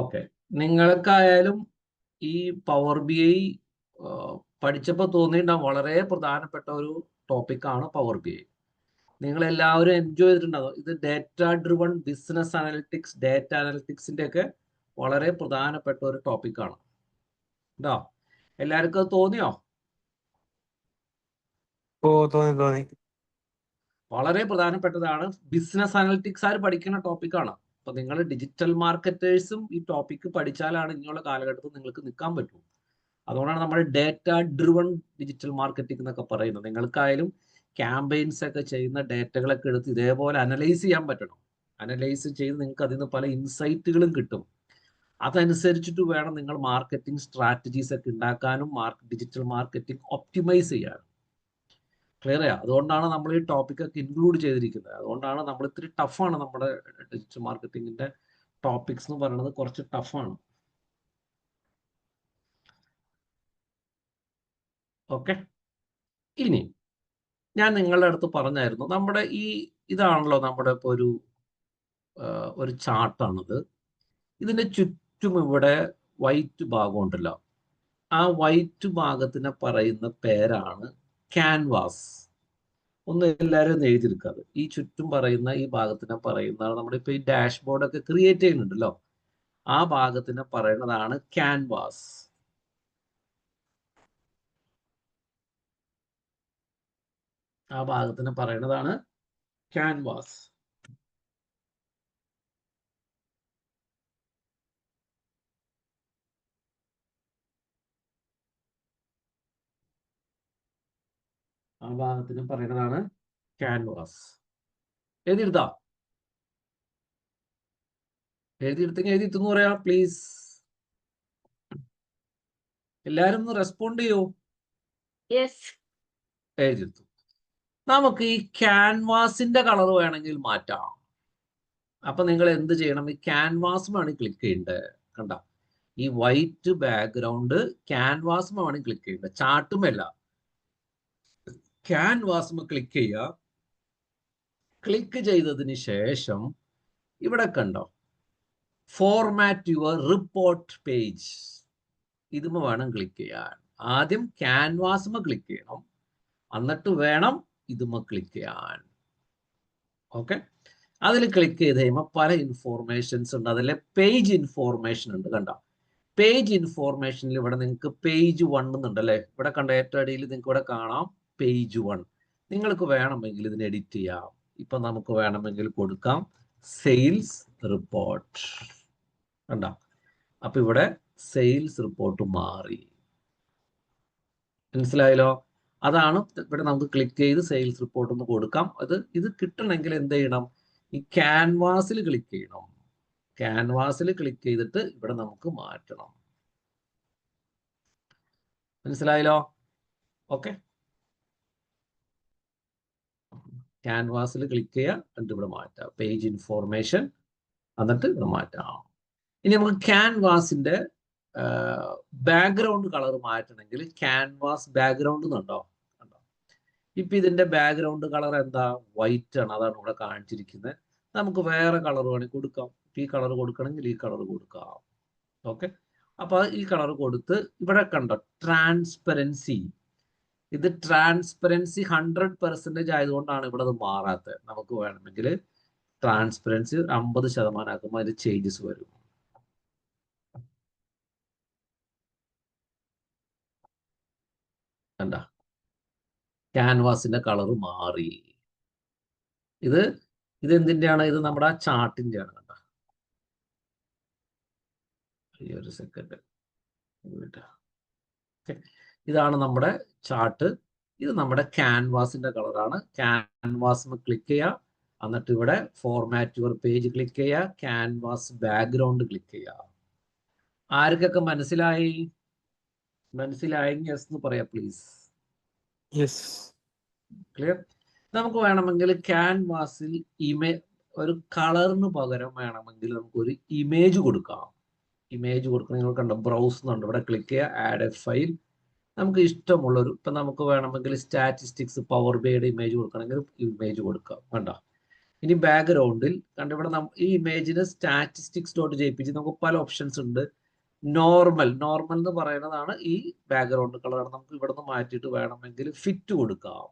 Okay, നിങ്ങൾക്കായാലും ഈ power B I പഠിച്ചപ്പോൾ തോന്നിയിട്ടുണ്ടാവും വളരെ പ്രധാനപ്പെട്ട ഒരു ടോപ്പിക്കാണ് പവർ ബി ഐ. നിങ്ങൾ എല്ലാവരും എൻജോയ് ചെയ്തിട്ടുണ്ടാവും. ഇത് data driven business analytics, data അനലിറ്റിക്സിന്റെ ഒക്കെ വളരെ പ്രധാനപ്പെട്ട ഒരു ടോപ്പിക്കാണ് കേട്ടോ. എല്ലാവർക്കും അത് തോന്നിയോ? തോന്നി. വളരെ പ്രധാനപ്പെട്ടതാണ്. ബിസിനസ് അനലിറ്റിക്സ് ആര് പഠിക്കുന്ന ടോപ്പിക്കാണ്. അപ്പൊ നിങ്ങൾ ഡിജിറ്റൽ മാർക്കറ്റേഴ്സും ഈ ടോപ്പിക്ക് പഠിച്ചാലാണ് ഇനിയുള്ള കാലഘട്ടത്തിൽ നിങ്ങൾക്ക് നിൽക്കാൻ പറ്റൂ. അതുകൊണ്ടാണ് നമ്മൾ ഡേറ്റ ഡ്രിവൺ ഡിജിറ്റൽ മാർക്കറ്റിംഗ് എന്നൊക്കെ പറയുന്നത്. നിങ്ങൾക്കായാലും ക്യാമ്പയിൻസ് ഒക്കെ ചെയ്യുന്ന ഡേറ്റകളൊക്കെ എടുത്ത് ഇതേപോലെ അനലൈസ് ചെയ്യാൻ പറ്റണം. അനലൈസ് ചെയ്ത് നിങ്ങൾക്ക് അതിൽ നിന്ന് പല ഇൻസൈറ്റുകളും കിട്ടും. അതനുസരിച്ചിട്ട് വേണം നിങ്ങൾ മാർക്കറ്റിംഗ് സ്ട്രാറ്റജീസ് ഒക്കെ ഉണ്ടാക്കാനും ഡിജിറ്റൽ മാർക്കറ്റിംഗ് ഒപ്റ്റിമൈസ് ചെയ്യാനും. ക്ലിയർ ചെയ്യാം. അതുകൊണ്ടാണ് നമ്മൾ ഈ ടോപ്പിക്കൊക്കെ ഇൻക്ലൂഡ് ചെയ്തിരിക്കുന്നത്. അതുകൊണ്ടാണ് നമ്മൾ ഇത്തിരി ടഫാണ്. നമ്മുടെ ഡിജിറ്റൽ മാർക്കറ്റിംഗിന്റെ ടോപ്പിക്സ് എന്ന് പറയുന്നത് കുറച്ച് ടഫാണ്. ഓക്കെ, ഇനി ഞാൻ നിങ്ങളുടെ അടുത്ത് പറഞ്ഞായിരുന്നു, നമ്മുടെ ഇതാണല്ലോ നമ്മുടെ ഇപ്പോൾ ഒരു ചാർട്ടാണിത്. ഇതിന്റെ ചുറ്റും ഇവിടെ വൈറ്റ് ഭാഗം ഉണ്ടല്ലോ, ആ വൈറ്റ് ഭാഗത്തിനെ പറയുന്ന പേരാണ് ക്യാൻവാസ്. ഒന്ന് എല്ലാവരും എഴുതിയെടുക്കാതെ. ഈ ചുറ്റും പറയുന്ന ഈ ഭാഗത്തിനെ പറയുന്നതാണ് നമ്മളിപ്പോൾ ഈ ഡാഷ്ബോർഡൊക്കെ ക്രിയേറ്റ് ചെയ്യുന്നുണ്ടല്ലോ, ആ ഭാഗത്തിനെ പറയുന്നതാണ് ക്യാൻവാസ്. ആ ഭാഗത്തിനെ പറയുന്നതാണ് ക്യാൻവാസ്. ആ ഭാഗത്തിന് പറയുന്നതാണ് ക്യാൻവാസ്. എഴുതിയെടുത്താ? എഴുതിയെടുത്തെങ്കിൽ എഴുതിയെടുത്തെന്ന് പറയാ പ്ലീസ്. എല്ലാരും ഒന്ന് റെസ്പോണ്ട് ചെയ്യൂ. എഴുതിയെടുത്തു. നമുക്ക് ഈ ക്യാൻവാസിന്റെ കളർ വേണമെങ്കിൽ മാറ്റാം. അപ്പൊ നിങ്ങൾ എന്ത് ചെയ്യണം? ഈ ക്യാൻവാസുമാണ് ക്ലിക്ക് ചെയ്യേണ്ടത്. കണ്ട, ഈ വൈറ്റ് ബാക്ക്ഗ്രൗണ്ട് ക്യാൻവാസുമാണ് ക്ലിക്ക് ചെയ്യേണ്ടത്, ചാർട്ടുമല്ല. ക്യാൻവാസുമ ക്ലിക്ക് ചെയ്യുക. ക്ലിക്ക് ചെയ്തതിന് ശേഷം ഇവിടെ കണ്ടോ, ഫോർമാറ്റ് യുവർ റിപ്പോർട്ട് പേജ്, ഇതുമ വേണം ക്ലിക്ക് ചെയ്യാൻ. ആദ്യം ക്യാൻവാസുമ ക്ലിക്ക് ചെയ്യണം, എന്നിട്ട് വേണം ഇതുമ ക്ലിക്ക് ചെയ്യാൻ. ഓക്കെ, അതിൽ ക്ലിക്ക് ചെയ്ത് കഴിയുമ്പോൾ പല ഇൻഫോർമേഷൻസ് ഉണ്ട്. അതിലെ പേജ് ഇൻഫോർമേഷൻ ഉണ്ട്. കണ്ടോ, പേജ് ഇൻഫോർമേഷനിൽ ഇവിടെ നിങ്ങൾക്ക് പേജ് 1 എന്നുണ്ടല്ലേ. ഇവിടെ കണ്ട ഏറ്റവും അടിയിൽ നിങ്ങൾക്ക് ഇവിടെ കാണാം പേജ് 1. നിങ്ങൾക്ക് വേണമെങ്കിൽ ഇതിന് എഡിറ്റ് ചെയ്യാം. ഇപ്പൊ നമുക്ക് വേണമെങ്കിൽ കൊടുക്കാം സെയിൽസ് റിപ്പോർട്ട്. കണ്ടോ, അപ്പൊ ഇവിടെ സെയിൽസ് റിപ്പോർട്ട് മാറി. മനസ്സിലായല്ലോ? അതാണ് ഇവിടെ നമുക്ക് ക്ലിക്ക് ചെയ്ത് സെയിൽസ് റിപ്പോർട്ട് ഒന്ന് കൊടുക്കാം. ഇത് കിട്ടണമെങ്കിൽ എന്ത് ചെയ്യണം? ഈ ക്യാൻവാസിൽ ക്ലിക്ക് ചെയ്യണം. ക്യാൻവാസിൽ ക്ലിക്ക് ചെയ്തിട്ട് ഇവിടെ നമുക്ക് മാറ്റണം. മനസ്സിലായല്ലോ? ഓക്കെ, ക്യാൻവാസിൽ ക്ലിക്ക് ചെയ്യുക, എന്നിട്ട് ഇവിടെ മാറ്റാം പേജ് ഇൻഫോർമേഷൻ, എന്നിട്ട് ഇവിടെ മാറ്റാം. ഇനി നമുക്ക് ക്യാൻവാസിന്റെ ബാക്ക്ഗ്രൗണ്ട് കളർ മാറ്റണമെങ്കിൽ ക്യാൻവാസ് ബാക്ക്ഗ്രൗണ്ട് എന്നുണ്ടോ? കണ്ടോ, ഇപ്പൊ ഇതിന്റെ ബാക്ക്ഗ്രൗണ്ട് കളർ എന്താ? വൈറ്റ് ആണ്. അതാണ് ഇവിടെ കാണിച്ചിരിക്കുന്നത്. നമുക്ക് വേറെ കളർ വേണമെങ്കിൽ കൊടുക്കാം. ഈ കളർ കൊടുക്കണമെങ്കിൽ ഈ കളർ കൊടുക്കാം. ഓക്കെ, അപ്പൊ ഈ കളർ കൊടുത്ത് ഇവിടെ കണ്ടോ ട്രാൻസ്പെറൻസി. ഇത് ട്രാൻസ്പെറൻസി 100% ആയതുകൊണ്ടാണ് ഇവിടെ അത് മാറാത്തത്. നമുക്ക് വേണമെങ്കിൽ ട്രാൻസ്പെറൻസി 50% ആക്കുമ്പോൾ അതിൽ ചേഞ്ചസ് വരും. കണ്ട, ക്യാൻവാസിന്റെ കളർ മാറി. ഇത് എന്തിന്റെയാണ്? ഇത് നമ്മുടെ ചാർട്ടിന്റെ ആണ്. കണ്ട, ഈ ഒരു സെക്കൻഡ്, ഇതാണ് നമ്മുടെ ചാർട്ട്. ഇത് നമ്മുടെ ക്യാൻവാസിന്റെ കളറാണ്. ക്യാൻവാസ് ക്ലിക്ക് ചെയ്യുക, എന്നിട്ട് ഇവിടെ ഫോർമാറ്റ് യുവർ പേജ് ക്ലിക്ക് ചെയ്യുക, ക്യാൻവാസ് ബാക്ക്ഗ്രൗണ്ട് ക്ലിക്ക് ചെയ്യുക. ആർക്കൊക്കെ മനസ്സിലായി? മനസ്സിലായെങ്കിൽ യെസ് എന്ന് പറയാം പ്ലീസ്. ക്ലിയർ? നമുക്ക് വേണമെങ്കിൽ ക്യാൻവാസിൽ ഒരു കളറിന് പകരം വേണമെങ്കിൽ നമുക്കൊരു ഇമേജ് കൊടുക്കാം. ഇമേജ് കൊടുക്കണം. നിങ്ങൾ കണ്ടോ ബ്രൗസ് എന്നുണ്ട്, ഇവിടെ ക്ലിക്ക് ചെയ്യുക, ആഡ് എ ഫയൽ. നമുക്ക് ഇഷ്ടമുള്ളൊരു, ഇപ്പം നമുക്ക് വേണമെങ്കിൽ സ്റ്റാറ്റിസ്റ്റിക്സ് പവർ ബിയുടെ ഇമേജ് കൊടുക്കണമെങ്കിൽ ഇമേജ് കൊടുക്കാം. കണ്ടോ, ഇനി ബാക്ക്ഗ്രൗണ്ടിൽ കണ്ടിവിടെ ഈ ഇമേജിന് statistics.jpg നമുക്ക് പല ഓപ്ഷൻസ് ഉണ്ട്. നോർമൽ എന്ന് പറയുന്നതാണ് ഈ ബാക്ക്ഗ്രൗണ്ട് കളർ. നമുക്ക് ഇവിടെ നിന്ന് മാറ്റിയിട്ട് വേണമെങ്കിൽ ഫിറ്റ് കൊടുക്കാം.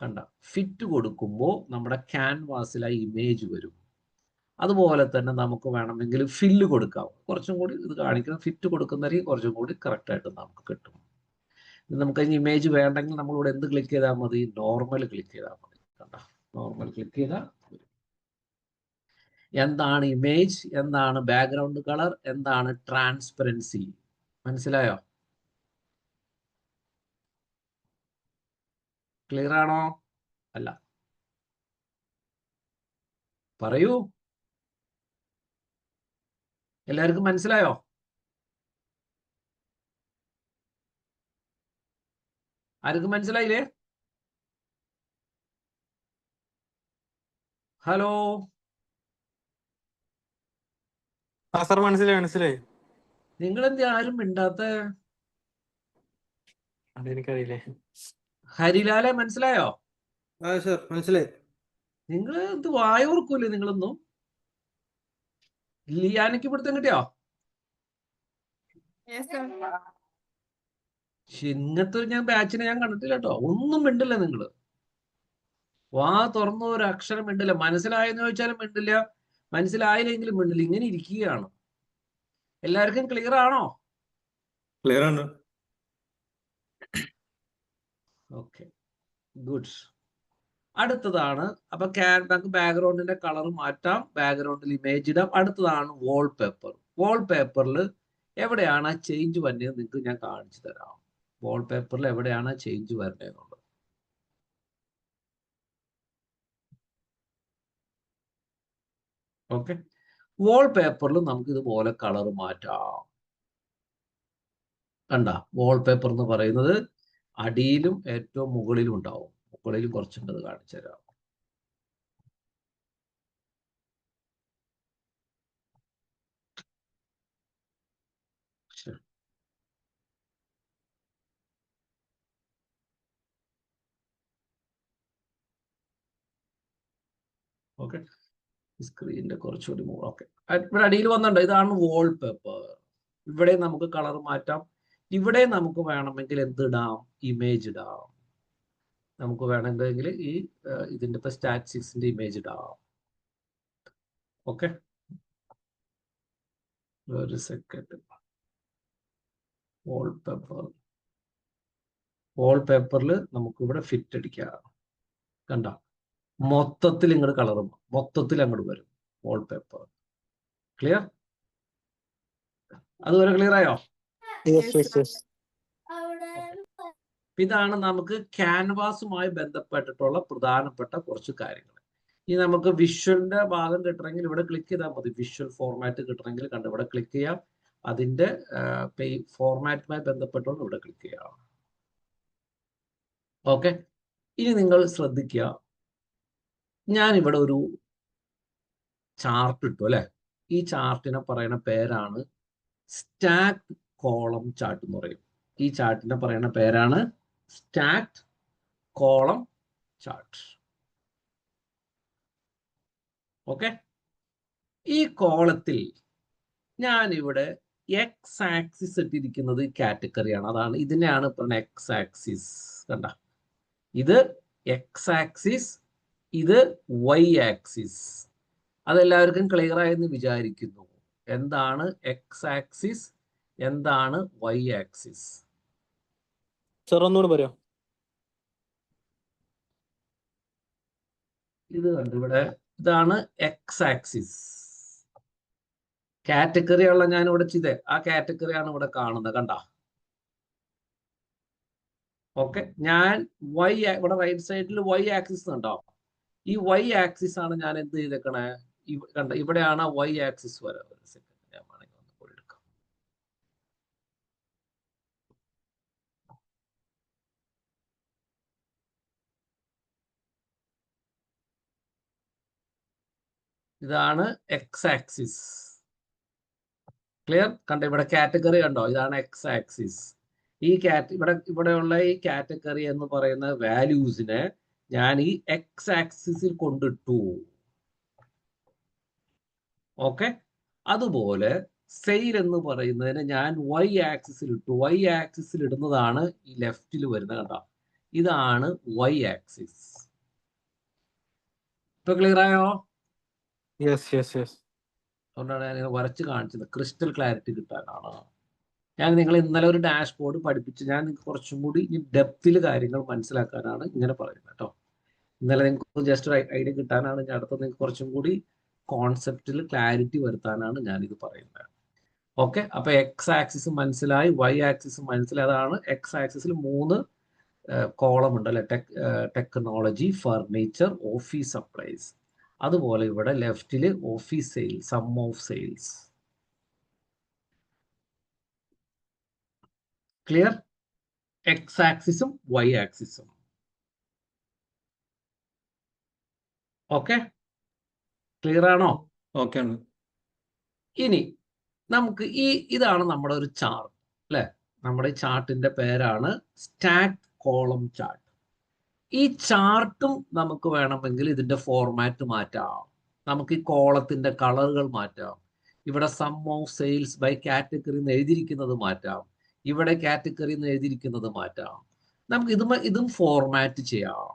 കണ്ട, ഫിറ്റ് കൊടുക്കുമ്പോൾ നമ്മുടെ ക്യാൻവാസിൽ ആ ഇമേജ് വരും. അതുപോലെ തന്നെ നമുക്ക് വേണമെങ്കിൽ ഫില്ല് കൊടുക്കാം. കുറച്ചും കൂടി ഇത് കാണിക്കണം. ഫിറ്റ് കൊടുക്കുന്നതിൽ കുറച്ചും കൂടി കറക്റ്റായിട്ട് നമുക്ക് കിട്ടും. നമുക്ക് അതിന് ഇമേജ് വേണ്ടെങ്കിൽ നമ്മളിവിടെ എന്ത് ക്ലിക്ക് ചെയ്താൽ മതി? നോർമൽ ക്ലിക്ക് ചെയ്താൽ മതി. കണ്ട, നോർമൽ ക്ലിക്ക് ചെയ്താൽ എന്താണ് ഇമേജ്, എന്താണ് ബാക്ക്ഗ്രൗണ്ട് കളർ, എന്താണ് ട്രാൻസ്പെറൻസി, മനസ്സിലായോ? ക്ലിയർ ആണോ? അല്ല, പറയൂ. എല്ലാവർക്കും മനസ്സിലായോ? ആർക്കും മനസ്സിലായില്ലേ? ഹലോ, സർ മനസ്സിലായി. നിങ്ങൾ എന്ത് ആരും മിണ്ടാത്ത? അതെനിക്കറിയില്ലേ. ഹരിലാലെ മനസ്സിലായോ? സർ മനസ്സിലായി. നിങ്ങൾ എന്ത് വായോർക്കൂല്ലേ നിങ്ങളൊന്നും? ലിയാനയ്ക്ക് പിടുത്തം കിട്ടിയോ? ഇങ്ങനത്തെ ഞാൻ ബാച്ചിനെ ഞാൻ കണ്ടിട്ടില്ല കേട്ടോ. ഒന്നും മിണ്ടില്ല നിങ്ങള്. വാ തുറന്നു ഒരു അക്ഷരം മിണ്ടില്ല. മനസ്സിലായെന്ന് ചോദിച്ചാലും മിണ്ടില്ല, മനസ്സിലായില്ലെങ്കിലും മിണ്ടില്ല. ഇങ്ങനെ ഇരിക്കുകയാണ്. എല്ലാവർക്കും ക്ലിയർ ആണോ? ക്ലിയർ ആണ്. Okay, good. അടുത്തതാണ്, അപ്പൊ നമുക്ക് ബാക്ക്ഗ്രൗണ്ടിന്റെ കളർ മാറ്റാം, ബാക്ക്ഗ്രൗണ്ടിൽ ഇമേജ് ഇടാം. അടുത്തതാണ് വാൾപേപ്പർ. വാൾപേപ്പറിൽ എവിടെയാണ് ചേഞ്ച് വരുന്നത് നിങ്ങൾക്ക് ഞാൻ കാണിച്ചു തരാം. വാൾപേപ്പറിൽ എവിടെയാണ് ചേഞ്ച് വരുന്നത്? ഓക്കെ, വാൾപേപ്പറിൽ നമുക്ക് ഇതുപോലെ കളർ മാറ്റാം. കണ്ട, വാൾപേപ്പർ എന്ന് പറയുന്നത് അടിയിലും ഏറ്റവും മുകളിലും ഉണ്ടാവും. മുകളിൽ കുറച്ചുണ്ടത് കാണിച്ചു തരാം. ഓക്കെ, സ്ക്രീനിന്റെ കുറച്ചുകൂടി ഓക്കെ, ഇവിടെ അടിയിൽ വന്നിട്ടുണ്ട്. ഇതാണ് വാൾപേപ്പർ. ഇവിടെ നമുക്ക് കളർ മാറ്റാം. ഇവിടെ നമുക്ക് വേണമെങ്കിൽ എന്തിടാം? ഇമേജ് ഇടാം. നമുക്ക് വേണമെങ്കിൽ ഈ ഇതിന്റെ ഇപ്പൊ സ്റ്റാറ്റിസ്റ്റിക്സിന്റെ ഇമേജ് ഇടാം. ഓക്കെ, ഒരു സെക്കൻഡ്. വാൾപേപ്പറിൽ നമുക്ക് ഇവിടെ ഫിറ്റ് അടിക്കാം. കണ്ട, മൊത്തത്തിൽ ഇങ്ങോട്ട് കളർ മൊത്തത്തിൽ അങ്ങോട്ട് വരും വാൾപേപ്പർ. ക്ലിയർ? അതുവരെ ക്ലിയർ ആയോ? ഇതാണ് നമുക്ക് ക്യാൻവാസുമായി ബന്ധപ്പെട്ടിട്ടുള്ള പ്രധാനപ്പെട്ട കുറച്ച് കാര്യങ്ങൾ. ഇനി നമുക്ക് വിഷ്വലിന്റെ ഭാഗം കിട്ടണമെങ്കിൽ ഇവിടെ ക്ലിക്ക് ചെയ്താൽ മതി. വിഷ്വൽ ഫോർമാറ്റ് കിട്ടണമെങ്കിൽ കണ്ട് ഇവിടെ ക്ലിക്ക് ചെയ്യാം. അതിന്റെ ഫോർമാറ്റുമായി ബന്ധപ്പെട്ടുകൊണ്ട് ഇവിടെ ക്ലിക്ക് ചെയ്യാം. ഓക്കെ, ഇനി നിങ്ങൾ ശ്രദ്ധിക്കുക. ഞാൻ ഇവിടെ ഒരു ചാർട്ട് ഇട്ടു അല്ലെ. ഈ ചാർട്ടിനെ പറയുന്ന പേരാണ് സ്റ്റാക്ക് കോളം ചാർട്ട് എന്ന് പറയും. ഈ ചാർട്ടിനെ പറയുന്ന പേരാണ് സ്റ്റാക്ക് കോളം ചാർട്ട്. ഓക്കെ, ഈ കോളത്തിൽ ഞാൻ ഇവിടെ എക്സ് ആക്സിസ് ഇട്ടിരിക്കുന്നത് കാറ്റഗറിയാണ്. അതാണ് ഇതിനെയാണ് പറയുന്നത് എക്സ് ആക്സിസ്. കണ്ട, ഇത് എക്സ് ആക്സിസ്, ഇത് വൈ ആക്സിസ്. അതെല്ലാവർക്കും ക്ലിയർ ആയെന്ന് വിചാരിക്കുന്നു. എന്താണ് എക്സ് ആക്സിസ്, എന്താണ് വൈ ആക്സിസ്? സർ ഒന്നുകൂടെ പറയാം. ഇത് കണ്ട് ഇവിടെ ഇതാണ് എക്സ് ആക്സിസ്. കാറ്റഗറി ഉള്ള ഞാൻ ഇവിടെ ചെയ്തേ ആ കാറ്റഗറിയാണ് ഇവിടെ കാണുന്നത്. കണ്ട, ഓക്കെ. ഞാൻ വൈ ഇവിടെ റൈറ്റ് സൈഡിൽ വൈ ആക്സിസ് ഉണ്ടോ? ഈ വൈ ആക്സിസ് ആണ് ഞാൻ എന്ത് ചെയ്തേക്കണേ? കണ്ട, ഇവിടെയാണ് വൈ ആക്സിസ് വരെ. ഒരു സെക്കൻഡ്, ഞാൻ വേണമെങ്കിൽ ഒന്ന് കൂടി എടുക്കാം. ഇതാണ് എക്സ് ആക്സിസ്. ക്ലിയർ? കണ്ട, ഇവിടെ കാറ്റഗറി കണ്ടോ? ഇതാണ് എക്സ് ആക്സിസ്. ഈ ഇവിടെയുള്ള ഈ കാറ്റഗറി എന്ന് പറയുന്ന വാല്യൂസിനെ ഞാൻ ഈ എക്സ് ആക്സിസിൽ കൊണ്ടിട്ടു. ഓക്കെ. അതുപോലെ സെയിൽ എന്ന് പറയുന്നതിന് ഞാൻ വൈ ആക്സിസിൽ ഇട്ടു. വൈ ആക്സിസിൽ ഇടുന്നതാണ് ഈ ലെഫ്റ്റിൽ വരുന്നത്. കണ്ടോ, ഇതാണ് വൈ ആക്സിസ്. ഇപ്പൊ ക്ലിയർ ആയോ? Yes yes yes. അതുകൊണ്ടാണ് ഞാൻ ഇങ്ങനെ വരച്ച് കാണിച്ചത്, ക്രിസ്റ്റൽ ക്ലാരിറ്റി കിട്ടാനാണ്. ഞാൻ നിങ്ങളെ ഇന്നലെ ഒരു ഡാഷ്ബോർഡ് പഠിപ്പിച്ച് ഞാൻ നിങ്ങൾക്ക് കുറച്ചും കൂടി ഈ ഡെപ്തിൽ കാര്യങ്ങൾ മനസ്സിലാക്കാനാണ് ഇങ്ങനെ പറയുന്നത് കേട്ടോ. ഇന്നലെ നിങ്ങൾക്ക് ജസ്റ്റ് ഒരു ഐഡിയ കിട്ടാനാണ്, ഞാൻ അടുത്ത നിങ്ങൾക്ക് കുറച്ചും കൂടി കോൺസെപ്റ്റിൽ ക്ലാരിറ്റി വരുത്താനാണ് ഞാനിത് പറയുന്നത്. ഓക്കെ. അപ്പൊ എക്സ് ആക്സിസ് മനസ്സിലായി, വൈ ആക്സിസ് മനസ്സിലായി. അതാണ് എക്സ് ആക്സിസിൽ 3 കോളം ഉണ്ട് അല്ലെ, ടെക്നോളജി, ഫർണിച്ചർ, ഓഫീസ് സപ്ലൈസ്. അതുപോലെ ഇവിടെ ലെഫ്റ്റിൽ office sales, sum of sales. Clear? X ആക്സിസും വൈ ആക്സിസും. ഓക്കെ, ക്ലിയർ ആണോ? ഓക്കെ ആണ്. ഇനി നമുക്ക് ഇതാണ് നമ്മുടെ ഒരു ചാർട്ട് അല്ലെ. നമ്മുടെ ഈ ചാർട്ടിന്റെ പേരാണ് സ്റ്റാക്ക് കോളം ചാർട്ട്. ഈ ചാർട്ടും നമുക്ക് വേണമെങ്കിൽ ഇതിന്റെ ഫോർമാറ്റ് മാറ്റാം. നമുക്ക് ഈ കോളത്തിന്റെ കളറുകൾ മാറ്റാം. ഇവിടെ sum of sales by category എന്ന് എഴുതിയിരിക്കുന്നത് മാറ്റാം. ഇവിടെ കാറ്റഗറി എന്ന് എഴുതിയിരിക്കുന്നത് മാറ്റാം. നമുക്ക് ഇതും ഫോർമാറ്റ് ചെയ്യാം.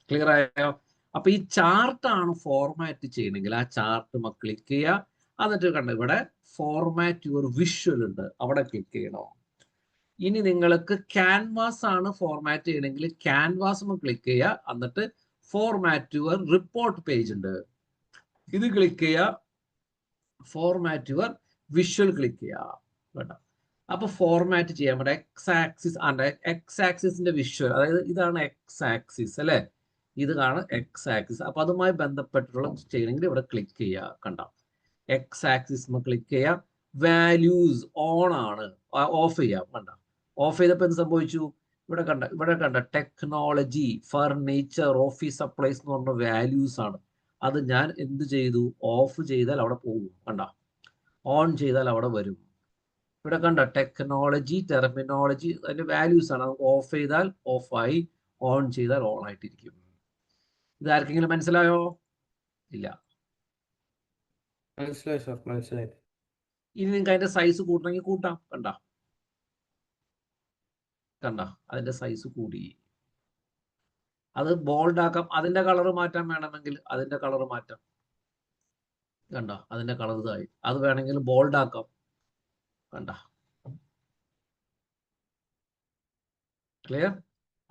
ക്ലിയർ ആയോ? അപ്പൊ ഈ ചാർട്ടാണ് ഫോർമാറ്റ് ചെയ്യണമെങ്കിൽ ആ ചാർട്ട് ക്ലിക്ക് ചെയ്യുക. എന്നിട്ട് കണ്ട ഇവിടെ ഫോർമാറ്റ് യുവർ വിഷ്വൽ ഉണ്ട്, അവിടെ ക്ലിക്ക് ചെയ്യണം. ഇനി നിങ്ങൾക്ക് ക്യാൻവാസ് ആണ് ഫോർമാറ്റ് ചെയ്യണമെങ്കിൽ ക്യാൻവാസ് ക്ലിക്ക് ചെയ്യുക. എന്നിട്ട് ഫോർമാറ്റ് യുവർ റിപ്പോർട്ട് പേജ് ഉണ്ട്, ഇത് ക്ലിക്ക് ചെയ്യുക. ഫോർമാറ്റ് യുവർ വിഷ്വൽ ക്ലിക്ക് ചെയ്യുക. കേട്ടോ, അപ്പൊ ഫോർമാറ്റ് ചെയ്യാൻ പറ്റും. എക്സ് ആക്സിസ് ആണ് എക്സ് ആക്സിസിന്റെ വിഷ്വൽ, അതായത് ഇതാണ് എക്സ് ആക്സിസ് അല്ലെ, ഇതാണ് എക്സ് ആക്സിസ്. അപ്പൊ അതുമായി ബന്ധപ്പെട്ടുള്ള ചെയ്യണമെങ്കിൽ ഇവിടെ ക്ലിക്ക് ചെയ്യുക. കണ്ട, എക്സ് ആക്സിസ് ക്ലിക്ക് ചെയ്യാം. വാല്യൂസ് ഓൺ ആണ്, ഓഫ് ചെയ്യാം. കണ്ട, ഓഫ് ചെയ്തപ്പോൾ എന്ത് സംഭവിച്ചു? ഇവിടെ കണ്ട ടെക്നോളജി, ഫർണിച്ചർ, ഓഫീസ് സപ്ലൈസ് എന്ന് പറഞ്ഞ വാല്യൂസ് ആണ്. അത് ഞാൻ എന്ത് ചെയ്തു? ഓഫ് ചെയ്താൽ അവിടെ പോകും. കണ്ട, ഓൺ ചെയ്താൽ അവിടെ വരും. ഇവിടെ കണ്ട ടെക്നോളജി, ടെർമിനോളജി, അതിന്റെ വാല്യൂസ് ആണ്. നമുക്ക് ഓഫ് ചെയ്താൽ ഓഫായി, ഓൺ ചെയ്താൽ ഓൺ ആയിട്ടിരിക്കും. ഇത് ആർക്കെങ്കിലും മനസ്സിലായോ? ഇല്ല. മനസ്സിലായി സാർ, മനസ്സിലായി. ഇനി നിങ്ങൾക്ക് അതിന്റെ സൈസ് കൂട്ടണമെങ്കിൽ കൂട്ടാം. കണ്ട, അതിന്റെ സൈസ് കൂടി. അത് ബോൾഡ് ആക്കാം. അതിന്റെ കളർ മാറ്റാൻ വേണമെങ്കിൽ അതിന്റെ കളർ മാറ്റാം. കണ്ട, അതിന്റെ കളർ ഇതായി. അത് വേണമെങ്കിൽ ബോൾഡ് ആക്കാം. കണ്ട, ക്ലിയർ?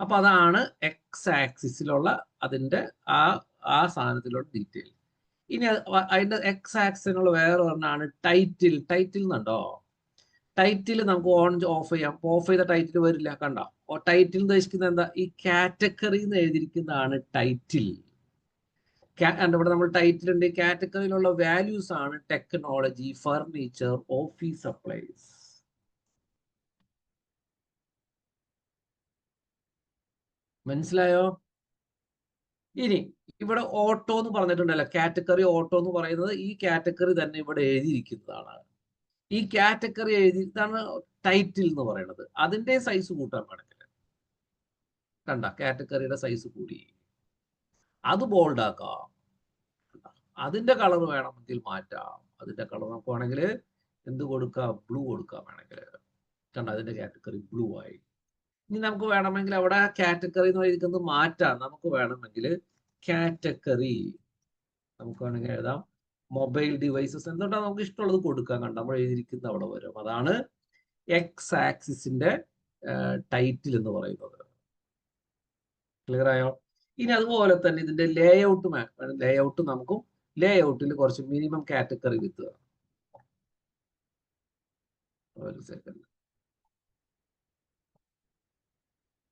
അപ്പൊ അതാണ് എക്സ് ആക്സിസിലുള്ള അതിന്റെ ആ സാധനത്തിലുള്ള ഡീറ്റെയിൽ. ഇനി അതിന്റെ എക്സ് ആക്സിസിനുള്ള വേറെ ഒരെണ്ണാണ് ടൈറ്റിൽ. ടൈറ്റിൽ എന്നുണ്ടോ? ടൈറ്റിൽ നമുക്ക് ഓൺ ഓഫ് ചെയ്യാം. ഓഫ് ചെയ്ത ടൈറ്റിൽ വരില്ല. കണ്ടോ, ടൈറ്റിൽ ഉദ്ദേശിക്കുന്നത് എന്താ? ഈ കാറ്റഗറി എന്ന് എഴുതിയിരിക്കുന്നതാണ് ടൈറ്റിൽ. ഇവിടെ നമ്മൾ ടൈറ്റിൽ ഉണ്ട്. കാറ്റഗറിയിലുള്ള വാല്യൂസ് ആണ് ടെക്നോളജി, ഫർണിച്ചർ, ഓഫീസ് സപ്ലൈസ്. മനസ്സിലായോ? ഇനി ഇവിടെ ഓട്ടോ എന്ന് പറഞ്ഞിട്ടുണ്ടല്ലോ, കാറ്റഗറി ഓട്ടോ എന്ന് പറയുന്നത് ഈ കാറ്റഗറി തന്നെ ഇവിടെ എഴുതിയിരിക്കുന്നതാണ്. ഈ കാറ്റഗറി എഴുതിയിട്ടാണ് ടൈറ്റിൽ എന്ന് പറയുന്നത്. അതിന്റെ സൈസ് കൂട്ടാൻ വേണമെങ്കിൽ കണ്ട, കാറ്റഗറിയുടെ സൈസ് കൂടി, അത് ബോൾഡ് ആക്കാം. അതിന്റെ കളർ വേണമെങ്കിൽ മാറ്റാം. അതിന്റെ കളർ നമുക്ക് വേണമെങ്കിൽ എന്ത് കൊടുക്കാം? ബ്ലൂ കൊടുക്കാം വേണമെങ്കിൽ. കണ്ട, അതിന്റെ കാറ്റഗറി ബ്ലൂ ആയി. ഇനി നമുക്ക് വേണമെങ്കിൽ അവിടെ കാറ്റഗറി എന്ന് എഴുതിക്കുന്നത് മാറ്റാം. നമുക്ക് വേണമെങ്കിൽ കാറ്റഗറി നമുക്ക് വേണമെങ്കിൽ എഴുതാം മൊബൈൽ ഡിവൈസസ്. എന്തുകൊണ്ടാണ് നമുക്ക് ഇഷ്ടമുള്ളത് കൊടുക്കാം. കണ്ട, നമ്മൾ എഴുതിയിരിക്കുന്നത് അവിടെ വരും. അതാണ് എക്സ് ആക്സിസിന്റെ ടൈറ്റിൽ എന്ന് പറയുന്നത്. ക്ലിയർ ആയോ? ഇനി അതുപോലെ തന്നെ ഇതിന്റെ ലേഔട്ട് നമുക്കും ലേഔട്ടിൽ കുറച്ച് മിനിമം കാറ്റഗറി വിത്ത്. ഒരു സെക്കൻഡ്,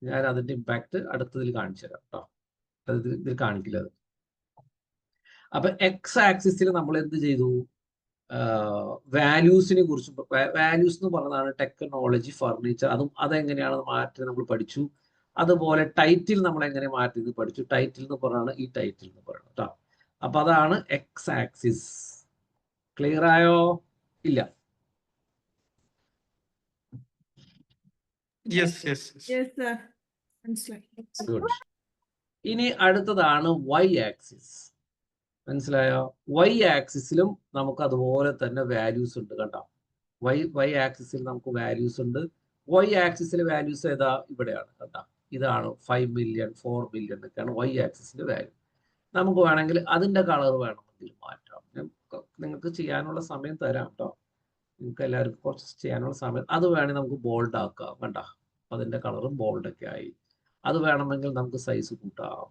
ഞാൻ അതിന്റെ ഇമ്പാക്ട് അടുത്തതിൽ കാണിച്ചു തരാം കേട്ടോ. ഇതിൽ കാണിക്കില്ല അത്. അപ്പൊ എക്സ് ആക്സിസിൽ നമ്മൾ എന്ത് ചെയ്തു? വാല്യൂസിനെ കുറിച്ച്, വാല്യൂസ് എന്ന് പറഞ്ഞതാണ് ടെക്നോളജി, ഫർണിച്ചർ, അതെങ്ങനെയാണ് മാറ്റി നമ്മൾ പഠിച്ചു. അതുപോലെ ടൈറ്റിൽ നമ്മൾ എങ്ങനെ മാറ്റി പഠിച്ചു. ടൈറ്റിൽ എന്ന് പറഞ്ഞാണ് ഈ ടൈറ്റിൽ എന്ന് പറയുന്നത് കേട്ടോ. അപ്പൊ അതാണ് എക്സ് ആക്സിസ്. ക്ലിയർ ആയോ? ഇല്ല. ഗുഡ്. ഇനി അടുത്തതാണ് വൈ ആക്സിസ്. മനസ്സിലായോ? വൈ ആക്സിസിലും നമുക്ക് അതുപോലെ തന്നെ വാല്യൂസ് ഉണ്ട് കണ്ടോ. വൈ ആക്സിസിൽ നമുക്ക് വാല്യൂസ് ഉണ്ട്. വൈ ആക്സിസിൽ വാല്യൂസ് ഏതാ? ഇവിടെയാണ് കണ്ടോ. ഇതാണ് 5 മില്യൺ 4 മില്യൺ ഒക്കെയാണ് വൈ ആക്സിസിന്റെ വാല്യൂ. നമുക്ക് വേണമെങ്കിൽ അതിന്റെ കളർ വേണമെങ്കിൽ മാറ്റാം. നിങ്ങൾക്ക് ചെയ്യാനുള്ള സമയം തരാം കേട്ടോ. നിങ്ങൾക്ക് എല്ലാവർക്കും കുറച്ച് ചെയ്യാനുള്ള സമയം. അത് വേണമെങ്കിൽ നമുക്ക് ബോൾഡ് ആക്കാം കണ്ടോ. അതിന്റെ കളറും ബോൾഡ് ഒക്കെ ആയി. അത് വേണമെങ്കിൽ നമുക്ക് സൈസ് കൂട്ടാം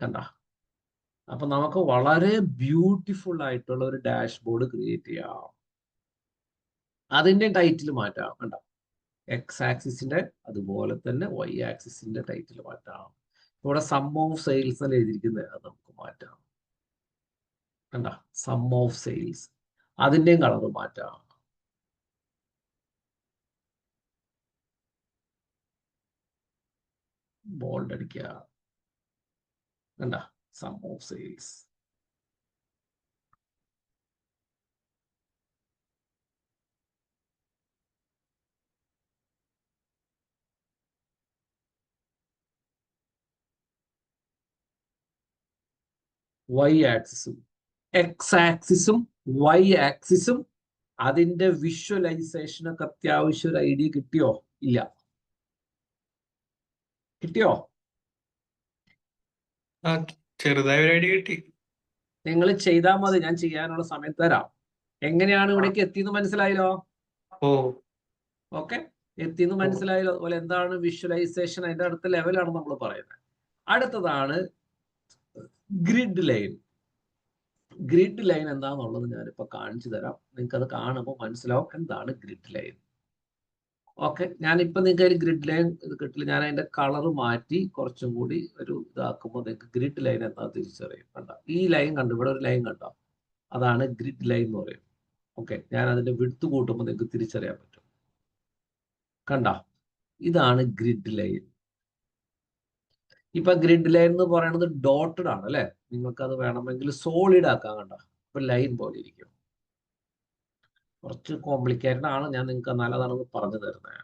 കണ്ടോ. അപ്പൊ നമുക്ക് വളരെ ബ്യൂട്ടിഫുൾ ആയിട്ടുള്ള ഒരു ഡാഷ്ബോർഡ് ക്രിയേറ്റ് ചെയ്യാം. അതിന്റെ ടൈറ്റിൽ മാറ്റാം കണ്ടോ. എക്സ് ആക്സിസിന്റെ അതുപോലെ തന്നെ വൈ ആക്സിസിന്റെ ടൈറ്റിൽ മാറ്റാം. ഇവിടെ സം ഓഫ് സെയിൽസ് എന്ന് എഴുതിയിരിക്കുന്നത് അത് നമുക്ക് മാറ്റാം കണ്ടോ. സം ഓഫ് സെയിൽസ് അതിന്റെയും കളർ മാറ്റാം. ബോൾഡ് അടിക്കുക കണ്ടോ. Sum of sales. വൈ ആക്സിസും എക്സ് ആക്സിസും വൈ ആക്സിസും അതിന്റെ വിഷ്വലൈസേഷനൊക്കെ അത്യാവശ്യം ഒരു ഐഡിയ കിട്ടിയോ? ഇല്ല. കിട്ടിയോ? ചെറുതായ ഒരു ഐഡിയ കിട്ടി. നിങ്ങൾ ചെയ്താൽ മതി. ഞാൻ ചെയ്യാനുള്ള സമയം തരാം. എങ്ങനെയാണ് ഇവിടേക്ക് എത്തിയെന്ന് മനസ്സിലായല്ലോ? ഓ ഓക്കെ, എത്തിയെന്ന് മനസ്സിലായല്ലോ. അതുപോലെ എന്താണ് വിഷ്വലൈസേഷൻ, അതിന്റെ അടുത്ത ലെവലാണ് നമ്മൾ പറയുന്നത്. അടുത്തതാണ് ഗ്രിഡ് ലൈൻ. ഗ്രിഡ് ലൈൻ എന്താണെന്നുള്ളത് ഞാനിപ്പോൾ കാണിച്ചു തരാം. നിങ്ങൾക്ക് അത് കാണുമ്പോൾ മനസ്സിലാവും എന്താണ് ഗ്രിഡ് ലൈൻ. ഓക്കെ, ഞാനിപ്പോ നിങ്ങൾക്ക് അതിൽ ഗ്രിഡ് ലൈൻ ഇത് കിട്ടില്ല. ഞാൻ അതിന്റെ കളർ മാറ്റി കുറച്ചും കൂടി ഒരു ഇതാക്കുമ്പോൾ നിങ്ങൾക്ക് ഗ്രിഡ് ലൈൻ എന്താ തിരിച്ചറിയും. കണ്ട ഈ ലൈൻ കണ്ടു, ഇവിടെ ഒരു ലൈൻ കണ്ടോ, അതാണ് ഗ്രിഡ് ലൈൻ എന്ന് പറയും. ഓക്കെ, ഞാൻ അതിന്റെ വിഡ്ത് കൂട്ടുമ്പോൾ നിങ്ങൾക്ക് തിരിച്ചറിയാൻ പറ്റും. കണ്ട, ഇതാണ് ഗ്രിഡ് ലൈൻ. ഇപ്പൊ ഗ്രിഡ് ലൈൻ എന്ന് പറയുന്നത് ഡോട്ടഡ് ആണ് അല്ലെ. നിങ്ങൾക്ക് അത് വേണമെങ്കിൽ സോളിഡ് ആക്കാൻ കണ്ട, ഇപ്പൊ ലൈൻ പോലെ ഇരിക്കും. കുറച്ച് കോംപ്ലിക്കേറ്റഡ് ആണ്, ഞാൻ നിങ്ങൾക്ക് നല്ലതാണെന്ന് പറഞ്ഞു തരുന്നത്.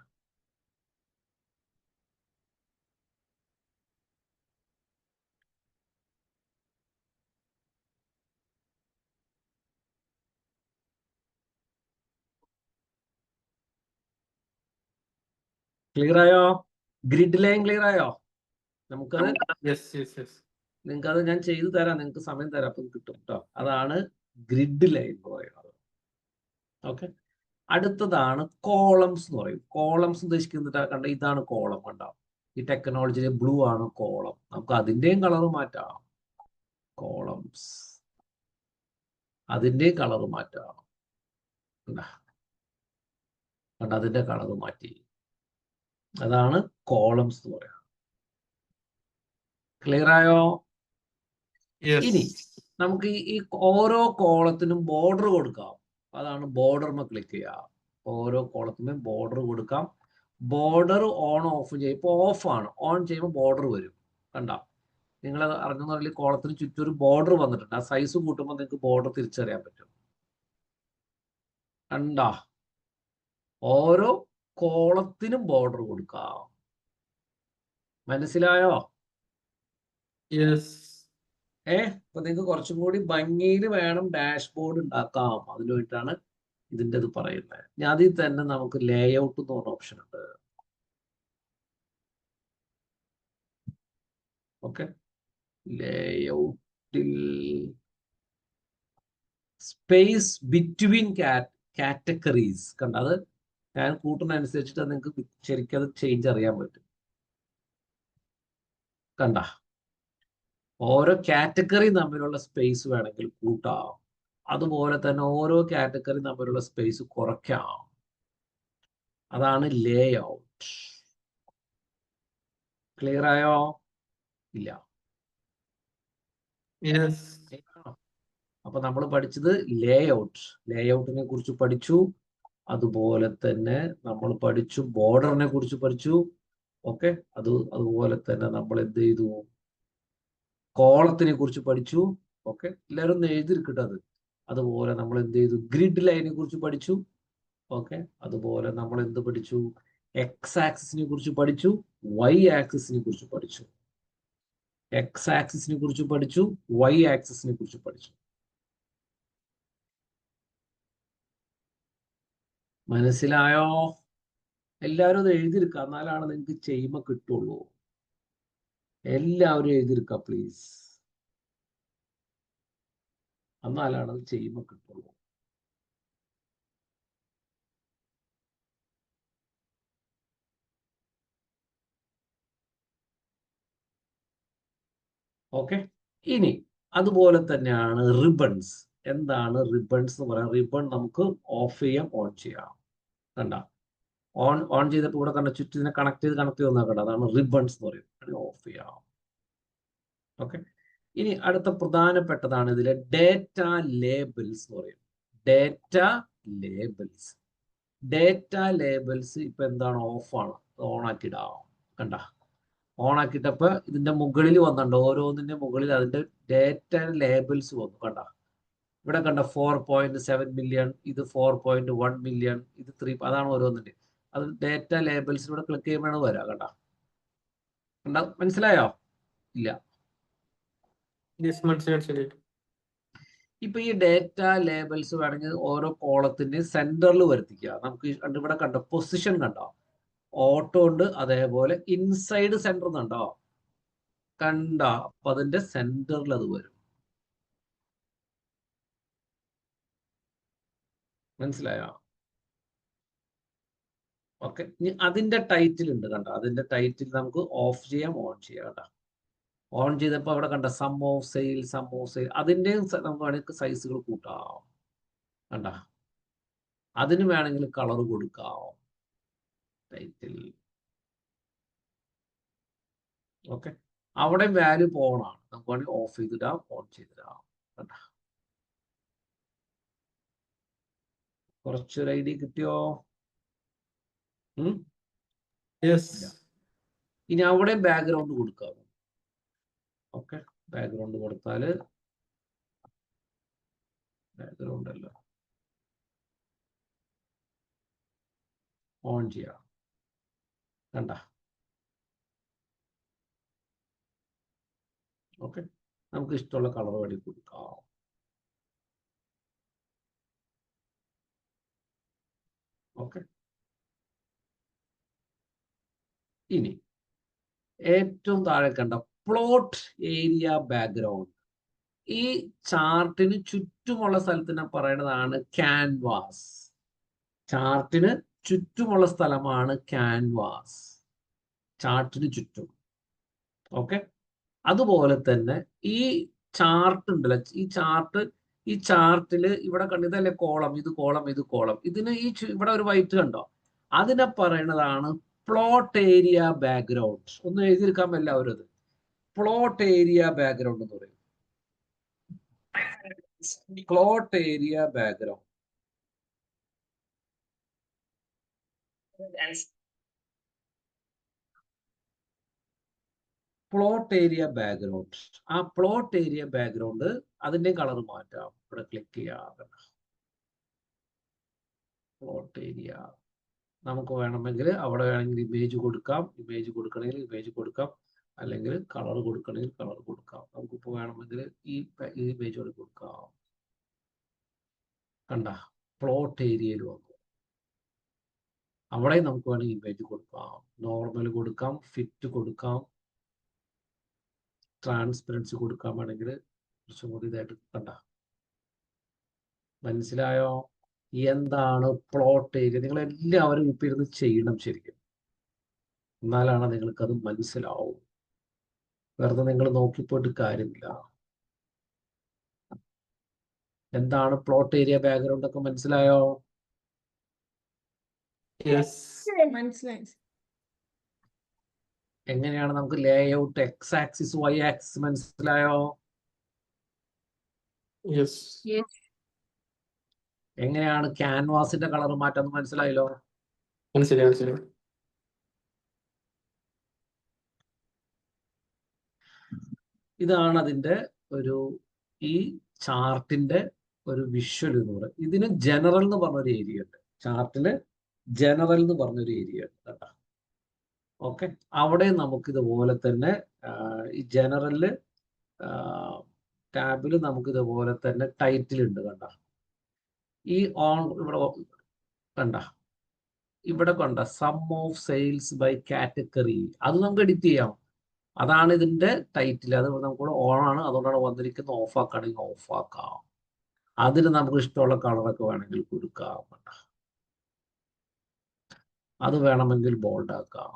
ക്ലിയർ ആയോ? ഗ്രിഡ് ലൈൻ ക്ലിയർ ആയോ? നമുക്കത് നിങ്ങൾക്ക് അത് ഞാൻ ചെയ്തു തരാം. നിങ്ങൾക്ക് സമയം തരാം, അപ്പം കിട്ടും കേട്ടോ. അതാണ് ഗ്രിഡ് ലൈൻ എന്ന് പറയുന്നത്. ഓക്കെ, അടുത്തതാണ് കോളംസ് എന്ന് പറയും. കോളംസ് ഉദ്ദേശിക്കുന്നത് കണ്ട, ഇതാണ് കോളം കണ്ട. ഈ ടെക്നോളജിയിലെ ബ്ലൂ ആണ് കോളം. നമുക്ക് അതിന്റെയും കളർ മാറ്റാം. കോളംസ് അതിന്റെയും കളർ മാറ്റാം കണ്ട, അതിന്റെ കളർ മാറ്റി. അതാണ് കോളംസ് എന്ന് പറയുന്നത്. ക്ലിയർ ആയോ? ഇനി നമുക്ക് ഈ ഓരോ കോളത്തിനും ബോർഡർ കൊടുക്കാം. അതാണ് ബോർഡർമ ക്ലിക്ക് ചെയ്യുക. ഓരോ കോളത്തിനും ബോർഡർ കൊടുക്കാം. ബോർഡർ ഓൺ ഓഫ് ചെയ്യും. ഇപ്പോൾ ഓഫാണ്, ഓൺ ചെയ്യുമ്പോൾ ബോർഡർ വരും. കണ്ട, നിങ്ങൾ അറിഞ്ഞെന്ന് പറഞ്ഞാൽ കോളത്തിന് ചുറ്റും ഒരു ബോർഡർ വന്നിട്ടുണ്ട്. ആ സൈസ് കൂട്ടുമ്പോൾ നിങ്ങൾക്ക് ബോർഡർ തിരിച്ചറിയാൻ പറ്റും. കണ്ട, ഓരോ കോളത്തിനും ബോർഡർ കൊടുക്കാം. മനസ്സിലായോ? അപ്പൊ നിങ്ങൾക്ക് കുറച്ചും കൂടി ഭംഗിയിൽ വേണം ഡാഷ്ബോർഡ് ഉണ്ടാക്കാം. അതിനു വേണ്ടിയിട്ടാണ് ഇതിൻ്റെ ഇത് പറയുന്നത്. ഞാൻ അതിൽ തന്നെ നമുക്ക് ലേ ഔട്ട് എന്ന് പറഞ്ഞ ഓപ്ഷൻ ഉണ്ട്. ഓക്കെ, ലേ ഔട്ടിൽ സ്പേസ് ബിറ്റ്വീൻ കാറ്റഗറീസ് കണ്ട, അത് ഞാൻ കൂട്ടുന്നതനുസരിച്ചിട്ട് നിങ്ങൾക്ക് ശരിക്കും അത് ചേഞ്ച് അറിയാൻ പറ്റും. കണ്ട, ഓരോ കാറ്റഗറി തമ്മിലുള്ള സ്പേസ് വേണമെങ്കിൽ കൂട്ടാം. അതുപോലെ തന്നെ ഓരോ കാറ്റഗറി തമ്മിലുള്ള സ്പേസ് കുറയ്ക്കാം. അതാണ് ലേ ഔട്ട്. ക്ലിയർ ആയോ? ഇല്ല. അപ്പൊ നമ്മൾ പഠിച്ചത് ലേ ഔട്ട്. ലേ ഔട്ടിനെ കുറിച്ച് പഠിച്ചു. അതുപോലെ തന്നെ നമ്മൾ പഠിച്ചു ബോർഡറിനെ കുറിച്ച് പഠിച്ചു. ഓക്കെ, അതുപോലെ തന്നെ നമ്മൾ എന്ത് ചെയ്തു, കോളത്തിനെ കുറിച്ച് പഠിച്ചു. ഓക്കെ, എല്ലാവരും ഒന്ന് എഴുതിയിരിക്കട്ടെ അത്. അതുപോലെ നമ്മൾ എന്ത് ചെയ്തു, ഗ്രിഡ് ലൈനെ കുറിച്ച് പഠിച്ചു. ഓക്കെ, അതുപോലെ നമ്മൾ എന്ത് പഠിച്ചു, എക്സ് ആക്സിസിനെ കുറിച്ച് പഠിച്ചു, വൈ ആക്സിസിനെ കുറിച്ച് പഠിച്ചു. എക്സ് ആക്സിസിനെ കുറിച്ച് പഠിച്ചു, വൈ ആക്സിസിനെ കുറിച്ച് പഠിച്ചു. മനസ്സിലായോ? എല്ലാവരും അത് എഴുതിയെടുക്കുക, എന്നാലാണ് നിങ്ങൾക്ക് ചെയ്യുമ്പോൾ കിട്ടുള്ളൂ. എല്ലാവരും എഴുതിയെടുക്കുക പ്ലീസ്, എന്നാലാണ് അത് ചെയ്യുമ്പോൾ കിട്ടുള്ളൂ. ഓക്കെ. ഇനി അതുപോലെ തന്നെയാണ് റിബൺസ്. എന്താണ് റിബൺസ് എന്ന് പറയാം? റിബൺ നമുക്ക് ഓഫ് ചെയ്യാം, ഓൺ ചെയ്യാം. കണ്ട, ഓൺ ചെയ്തപ്പോൾ ഇവിടെ കണ്ട ചുറ്റിനെ കണക്ട് ചെയ്ത് വന്നാൽ കണ്ട, അതാണ് റിബൺസ് എന്ന് പറയുന്നത്. ഓഫ് ചെയ്യാം. ഓക്കെ. ഇനി അടുത്ത പ്രധാനപ്പെട്ടതാണ് ഇതിലെ ഡേറ്റ ലേബിൾസ് എന്ന് പറയും. Data labels. ഡേറ്റ ലേബിൾസ് ഇപ്പൊ എന്താണ്? ഓഫാണ്. ഓൺ ആക്കിയിടാം. കണ്ട, ഓൺ ആക്കിയിട്ടപ്പോ ഇതിന്റെ മുകളിൽ വന്നിട്ടുണ്ട്, ഓരോന്നിന്റെ മുകളിൽ അതിന്റെ ഡേറ്റ ലേബിൾസ് വന്നു. കണ്ട, ഇവിടെ കണ്ട 4.7 മില്യൺ, ഇത് 4.1 മില്യൺ, ഇത് 3, അതാണ് ഓരോന്നിന്റെ. അത് ഡേറ്റ ലേബിൾസ് ഇവിടെ ക്ലിക്ക് ചെയ്യുമ്പോഴാണ് വരാ. കണ്ട, മനസ്സിലായോ? ഇല്ല. ഇപ്പൊ ഈ ഡേറ്റ ലേബിൾസ് വേണമെങ്കിൽ ഓരോ കോളത്തിന്റെ സെന്ററിൽ വരുത്തിക്കുക. നമുക്ക് ഇവിടെ കണ്ട പൊസിഷൻ കണ്ടോ? ഓട്ടോ ഉണ്ട്, അതേപോലെ ഇൻസൈഡ് സെന്റർ കണ്ടോ? കണ്ട, അപ്പൊ അതിന്റെ സെന്ററിൽ അത് വരും. മനസ്സിലായോ? ഓക്കെ. ഇനി അതിന്റെ ടൈറ്റിൽ ഉണ്ട്, കണ്ട, അതിന്റെ ടൈറ്റിൽ നമുക്ക് ഓഫ് ചെയ്യാം, ഓൺ ചെയ്യാം. കണ്ട, ഓൺ ചെയ്തപ്പോൾ അവിടെ കണ്ട സം ഓഫ് സെയിൽ, അതിന്റെ നമുക്ക് വേണമെങ്കിൽ സൈസുകൾ കൂട്ടാം. കണ്ട, അതിന് വേണമെങ്കിൽ കളർ കൊടുക്കാം ടൈറ്റിൽ. ഓക്കെ. അവിടെ വാല്യൂ പോണാണ്, നമുക്ക് വേണമെങ്കിൽ ഓഫ് ചെയ്തിടാം, ഓൺ ചെയ്തിടാം. കണ്ട, കുറച്ചൊരു ഐഡിയ കിട്ടിയോ? ഇനി അവിടെ ബാക്ക്ഗ്രൗണ്ട് കൊടുക്കാം. ഓക്കെ, ബാക്ക്ഗ്രൗണ്ട് കൊടുത്താല് ബാക്ക്ഗ്രൗണ്ട് അല്ല, ഓൺ ചെയ്യാം. കണ്ട, ഓക്കെ. നമുക്ക് ഇഷ്ടമുള്ള കളർ വേണ്ടി കൊടുക്കാം. ഓക്കെ. ഇനി ഏറ്റവും താഴെ കണ്ട പ്ലോട്ട് ഏരിയ ബാക്ക്ഗ്രൗണ്ട്. ഈ ചാർട്ടിന് ചുറ്റുമുള്ള സ്ഥലത്തിനെ പറയുന്നതാണ് ക്യാൻവാസ്. ചാർട്ടിന് ചുറ്റുമുള്ള സ്ഥലമാണ് ക്യാൻവാസ്, ചാർട്ടിന് ചുറ്റും. ഓക്കെ. അതുപോലെ തന്നെ ഈ ചാർട്ട് ഉണ്ടല്ലോ, ഈ ചാർട്ടില് ഇവിടെ കണ്ടതല്ലേ കോളം, ഇത് കോളം, ഇത് കോളം. ഇതിന് ഇവിടെ ഒരു വൈറ്റ് കണ്ടോ? അതിനെ പറയുന്നതാണ് പ്ലോട്ട് ഏരിയ ബാക്ക്ഗ്രൗണ്ട്. ഒന്ന് എഴുതിയെടുക്കാൻ എല്ലാവരും അത്. പ്ലോട്ട് ഏരിയ ബാക്ക്ഗ്രൗണ്ട് എന്ന് പറയും. Plot area background. Plot area background. ആ പ്ലോട്ട് ഏരിയ ബാക്ക്ഗ്രൗണ്ട് അതിന്റെ കളർ മാറ്റാം. ഇവിടെ ക്ലിക്ക് ചെയ്യാം. പ്ലോട്ട് ഏരിയ നമുക്ക് വേണമെങ്കിൽ അവിടെ വേണമെങ്കിൽ ഇമേജ് കൊടുക്കാം, ഇമേജ് കൊടുക്കണമെങ്കിൽ ഇമേജ് കൊടുക്കാം, അല്ലെങ്കിൽ കളർ കൊടുക്കണമെങ്കിൽ കളർ കൊടുക്കാം. നമുക്കിപ്പോൾ വേണമെങ്കിൽ ഈ ഇമേജ് കൊടുക്കാം. കണ്ട, പ്ലോട്ട് ഏരിയയിൽ വന്നു. അവിടെ നമുക്ക് വേണമെങ്കിൽ ഇമേജ് കൊടുക്കാം, നോർമൽ കൊടുക്കാം, ഫിറ്റ് കൊടുക്കാം, ട്രാൻസ്പെറൻസി കൊടുക്കാൻ വേണമെങ്കിൽ കുറച്ചും കൂടി ഇതായിട്ട്. കണ്ട, മനസ്സിലായോ എന്താണ് പ്ലോട്ട് ഏരിയ? നിങ്ങൾ എല്ലാവരും ഇപ്പൊ ഇരുന്ന് ചെയ്യണം ശരിക്കും, എന്നാലാണ് നിങ്ങൾക്കത് മനസ്സിലാവും. വെറുതെ നിങ്ങൾ നോക്കിപ്പോയിട്ട് കാര്യമില്ല. എന്താണ് പ്ലോട്ട് ഏരിയ ബാക്ക്ഗ്രൗണ്ട് ഒക്കെ മനസ്സിലായോ? മനസ്സിലായി. എങ്ങനെയാണ് നമുക്ക് layout, X axis, Y axis മനസ്സിലായോ? എങ്ങനെയാണ് ക്യാൻവാസിന്റെ കളർ മാറ്റാന്ന് മനസ്സിലായല്ലോ? ഇതാണ് അതിന്റെ ഈ ചാർട്ടിന്റെ ഒരു വിഷ്വൽ എന്ന് പറയുന്നത്. ഇതിന് ജനറൽ എന്ന് പറഞ്ഞൊരു ഏരിയ ഉണ്ട്. ചാർട്ടില് ജനറൽ എന്ന് പറഞ്ഞൊരു ഏരിയ ഉണ്ട് കേട്ടോ. ഓക്കെ, അവിടെ നമുക്ക് ഇതുപോലെ തന്നെ ഈ ജനറല് ടാബിൽ നമുക്ക് ഇതുപോലെ തന്നെ ടൈറ്റിൽ ഉണ്ട്. കണ്ട ഈ ഓൺ ഇവിടെ കണ്ട ഇവിടെ കണ്ട sum of sales by category, അത് നമുക്ക് എഡിറ്റ് ചെയ്യാം. അതാണ് ഇതിന്റെ ടൈറ്റിൽ. അത് നമുക്ക് ഓൺ ആണ്, അതുകൊണ്ടാണ് വന്നിരിക്കുന്നത്. ഓഫ് ആക്കുകയാണെങ്കിൽ ഓഫ് ആക്കാം. അതിന് നമുക്ക് ഇഷ്ടമുള്ള കളറൊക്കെ വേണമെങ്കിൽ കൊടുക്കാം. അത് വേണമെങ്കിൽ ബോൾഡ് ആക്കാം.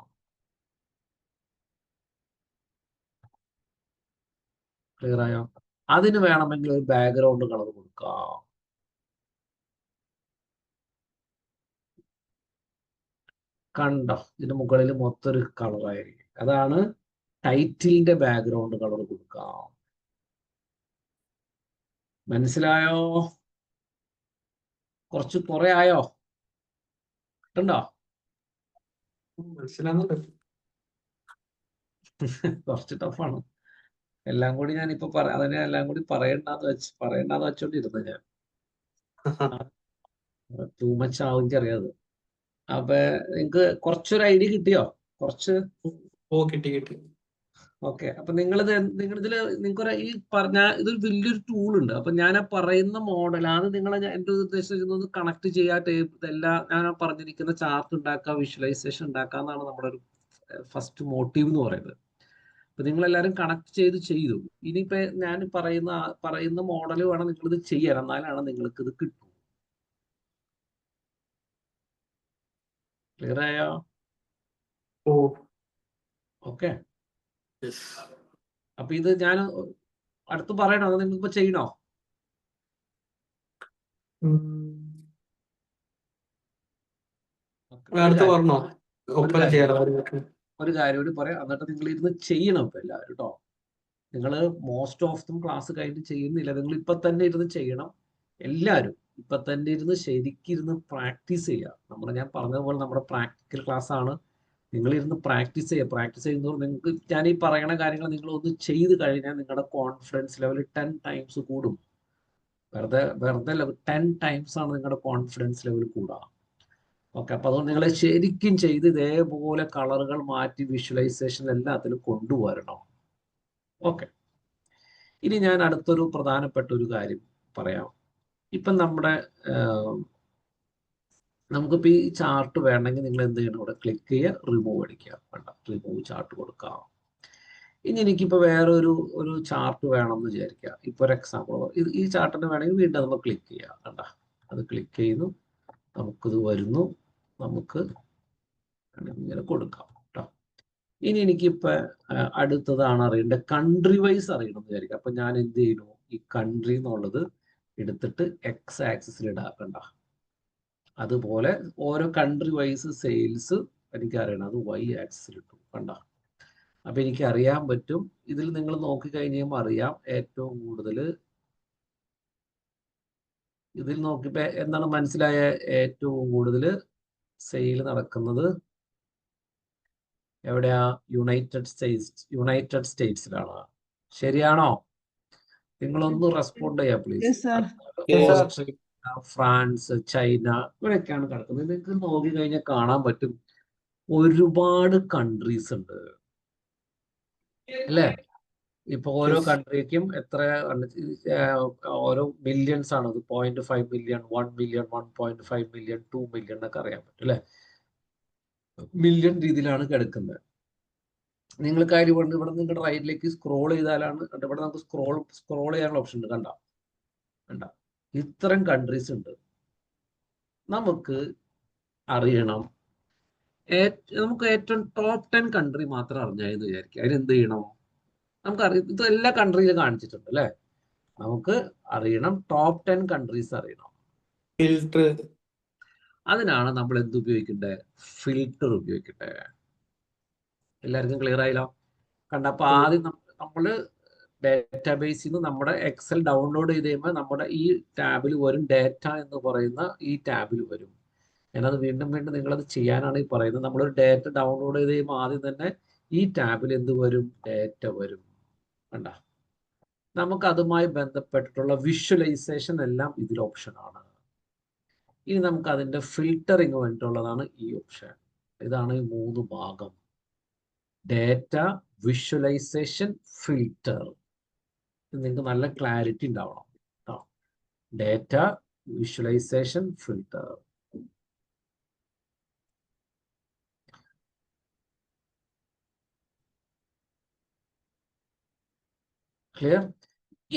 ക്ലിയർ ആയോ? അതിന് വേണമെങ്കിൽ ഒരു ബാക്ക്ഗ്രൗണ്ട് കളർ കൊടുക്കാം. കണ്ടോ, ഇതിന് മുകളിൽ മൊത്തം ഒരു കളറായിരിക്കും. അതാണ് ടൈറ്റിലിന്റെ ബാക്ക്ഗ്രൗണ്ട് കളർ കൊടുക്കാം. മനസ്സിലായോ? കുറെ ആയോ? കണ്ടോ? മനസ്സിലാവുന്നുണ്ട്. കുറച്ച് ടഫാണ്. എല്ലാം കൂടി ഞാനിപ്പോ അതിനെ എല്ലാം കൂടി പറയണ്ടെന്ന് വെച്ചോണ്ടിരുന്നു ഞാൻ. ടൂ മച്ച് ആവും, എനിക്കറിയാത്. അപ്പൊ നിങ്ങക്ക് കുറച്ചൊരു ഐഡിയ കിട്ടിയോ? കുറച്ച് കിട്ടി. ഓക്കെ. അപ്പൊ നിങ്ങളിതില് നിങ്ങൾക്കൊരു ഈ പറഞ്ഞ ഇതൊരു വലിയൊരു ടൂൾ ഉണ്ട്. അപ്പൊ ഞാൻ പറയുന്ന മോഡൽ അത് നിങ്ങളെ എന്റെ ഉദ്ദേശിക്കുന്നത് കണക്ട് ചെയ്യാ ഇതെല്ലാം ഞാൻ പറഞ്ഞിരിക്കുന്ന ചാർട്ട് ഉണ്ടാക്കുക, വിഷ്വലൈസേഷൻ ഉണ്ടാക്കുക എന്നാണ് നമ്മുടെ ഒരു ഫസ്റ്റ് മോട്ടീവ് എന്ന് പറയുന്നത്. അപ്പൊ നിങ്ങളെല്ലാവരും കണക്ട് ചെയ്തു. ഇനിയിപ്പോ ഞാൻ പറയുന്ന മോഡൽ വേണം നിങ്ങളിത് ചെയ്യാൻ, എന്നാലാണ് നിങ്ങൾക്ക് ഇത് കിട്ടും. ക്ലിയർ ആയോ? ഓക്കെ. അപ്പൊ ഇത് ഞാൻ അടുത്ത് പറയണോ, അത് നിങ്ങൾക്ക് ചെയ്യണോ? ഒരു കാര്യം കൂടി പറയാം, എന്നിട്ട് നിങ്ങൾ ഇരുന്ന് ചെയ്യണം ഇപ്പൊ എല്ലാവരും കേട്ടോ. നിങ്ങൾ മോസ്റ്റ് ഓഫ് ദം ക്ലാസ് കഴിഞ്ഞിട്ട് ചെയ്യുന്നില്ല, നിങ്ങൾ ഇപ്പൊ തന്നെ ഇരുന്ന് ചെയ്യണം. എല്ലാവരും ഇപ്പൊ തന്നെ ഇരുന്ന് ശരിക്കിരുന്ന് പ്രാക്ടീസ് ചെയ്യുക. ഞാൻ പറഞ്ഞതുപോലെ നമ്മുടെ പ്രാക്ടിക്കൽ ക്ലാസ് ആണ്. നിങ്ങൾ ഇരുന്ന് പ്രാക്ടീസ് ചെയ്യുന്നവർ നിങ്ങൾക്ക് ഞാൻ ഈ പറയണ കാര്യങ്ങൾ നിങ്ങൾ ഒന്ന് ചെയ്ത് കഴിഞ്ഞാൽ നിങ്ങളുടെ കോൺഫിഡൻസ് ലെവൽ 10 ടൈംസ് കൂടും. വെറുതെ 10 ടൈംസ് ആണ് നിങ്ങളുടെ കോൺഫിഡൻസ് ലെവൽ കൂടുക. ഓക്കെ, അപ്പൊ അതുകൊണ്ട് നിങ്ങൾ ശരിക്കും ചെയ്ത് ഇതേപോലെ കളറുകൾ മാറ്റി വിഷ്വലൈസേഷൻ എല്ലാത്തിലും കൊണ്ടുവരണം. ഓക്കെ, ഇനി ഞാൻ അടുത്തൊരു പ്രധാനപ്പെട്ട ഒരു കാര്യം പറയാം. ഇപ്പം നമുക്കിപ്പോൾ ഈ ചാർട്ട് വേണമെങ്കിൽ നിങ്ങൾ എന്ത് ചെയ്യണം, ഇവിടെ ക്ലിക്ക് ചെയ്യുക, റിമൂവ് അടിക്കുക. വേണ്ട, റിമൂവ് ചാർട്ട് കൊടുക്കാം. ഇനി എനിക്കിപ്പോൾ വേറെ ഒരു ചാർട്ട് വേണമെന്ന് വിചാരിക്കുക. ഇപ്പോൾ ഒരു എക്സാമ്പിൾ ഈ ചാർട്ടിന് വേണമെങ്കിൽ വീണ്ടും നമ്മൾ ക്ലിക്ക് ചെയ്യുക. കണ്ട, അത് ക്ലിക്ക് ചെയ്യുന്നു, നമുക്കിത് വരുന്നു, നമുക്ക് ഇങ്ങനെ കൊടുക്കാം കേട്ടോ. ഇനി എനിക്കിപ്പോൾ അടുത്തതാണ് അറിയേണ്ടത്, കൺട്രി വൈസ് അറിയണം എന്ന് വിചാരിക്കുക. അപ്പം ഞാൻ എന്ത് ചെയ്യുന്നു, ഈ കൺട്രി എന്നുള്ളത് എടുത്തിട്ട് എക്സ് ആക്സിസിൽ ഇടാക്കണ്ട. അതുപോലെ ഓരോ കൺട്രി വൈസ് സെയിൽസ് എനിക്ക് അറിയണം, അത് വൈ ആക്സിസിൽ ഇട്ടു. കണ്ട, അപ്പൊ എനിക്ക് അറിയാൻ പറ്റും. ഇതിൽ നിങ്ങൾ നോക്കിക്കഴിഞ്ഞാൽ അറിയാം, ഏറ്റവും കൂടുതൽ ഇതിൽ നോക്കിയപ്പോ എന്താണ് മനസ്സിലായ, ഏറ്റവും കൂടുതൽ സെയിൽ നടക്കുന്നത് എവിടെയാ? യുണൈറ്റഡ് സ്റ്റേറ്റ്സിലാണ്. ശരിയാണോ? നിങ്ങളൊന്ന് റെസ്പോണ്ട് ചെയ്യാം പ്ലീസ്. ഓസ്ട്രേലിയ, ഫ്രാൻസ്, ചൈന, ഇവിടെയൊക്കെയാണ് കിടക്കുന്നത്. നിങ്ങൾക്ക് നോക്കിക്കഴിഞ്ഞാൽ കാണാൻ പറ്റും ഒരുപാട് കൺട്രീസ് ഉണ്ട് അല്ലേ? ഇപ്പൊ ഓരോ കൺട്രിക്കും എത്ര ഓരോ മില്യൺസ് ആണ്. 0.5 മില്യൺ, 1 മില്യൺ, 1.5 മില്യൺ, 2 മില്യൺ എന്നൊക്കെ അറിയാൻ പറ്റും അല്ലെ? മില്യൺ രീതിയിലാണ് കിടക്കുന്നത്. നിങ്ങൾ കാര്യം കൊണ്ട് ഇവിടെ നിങ്ങളുടെ റൈറ്റിലേക്ക് സ്ക്രോൾ ചെയ്താലാണ് ഇവിടെ നമുക്ക് സ്ക്രോൾ ചെയ്യാനുള്ള ഓപ്ഷൻ ഉണ്ട്. കണ്ട ഇത്രയും കൺട്രീസ് ഉണ്ട്. നമുക്ക് അറിയണം, നമുക്ക് ഏറ്റവും ടോപ്പ് 10 കൺട്രി മാത്രം അറിഞ്ഞായെന്ന് വിചാരിക്കുക. അതിനെന്ത് ചെയ്യണം? നമുക്കറിയാം, ഇത് എല്ലാ കൺട്രിയിലും കാണിച്ചിട്ടുണ്ട് അല്ലെ? നമുക്ക് അറിയണം, ടോപ്പ് 10 കൺട്രീസ് അറിയണം. അതിനാണ് നമ്മൾ എന്ത് ഉപയോഗിക്കേണ്ടത്? ഫിൽട്ടർ ഉപയോഗിക്കട്ടെ. എല്ലാവർക്കും ക്ലിയർ ആയില്ലോ? കണ്ടപ്പോ ആദ്യം നമ്മള് ഡാറ്റാബേസിൽ നിന്ന് നമ്മുടെ എക്സൽ ഡൗൺലോഡ് ചെയ്ത് കഴിയുമ്പോൾ നമ്മുടെ ഈ ടാബിൽ വരും, ഡാറ്റ എന്ന് പറയുന്ന ഈ ടാബിൽ വരും. ഞാനത് വീണ്ടും നിങ്ങളത് ചെയ്യാനാണ് ഈ പറയുന്നത്. നമ്മളൊരു ഡാറ്റ ഡൗൺലോഡ് ചെയ്ത് കഴിയുമ്പോൾ ആദ്യം തന്നെ ഈ ടാബിൽ എന്ത് വരും? ഡാറ്റ വരും. കണ്ട, നമുക്ക് അതുമായി ബന്ധപ്പെട്ടിട്ടുള്ള വിഷ്വലൈസേഷൻ എല്ലാം ഇതിൽ ഓപ്ഷനാണ്. ഇനി നമുക്ക് അതിന്റെ ഫിൽട്ടറിങ് വേണ്ടിയിട്ടുള്ളതാണ് ഈ ഓപ്ഷൻ. ഇതാണ് ഈ 3 ഭാഗം. Data visualisation filter. നിങ്ങൾക്ക് നല്ല ക്ലാരിറ്റി ഉണ്ടാവണം കേട്ടോ. Data visualisation filter. ക്ലിയർ?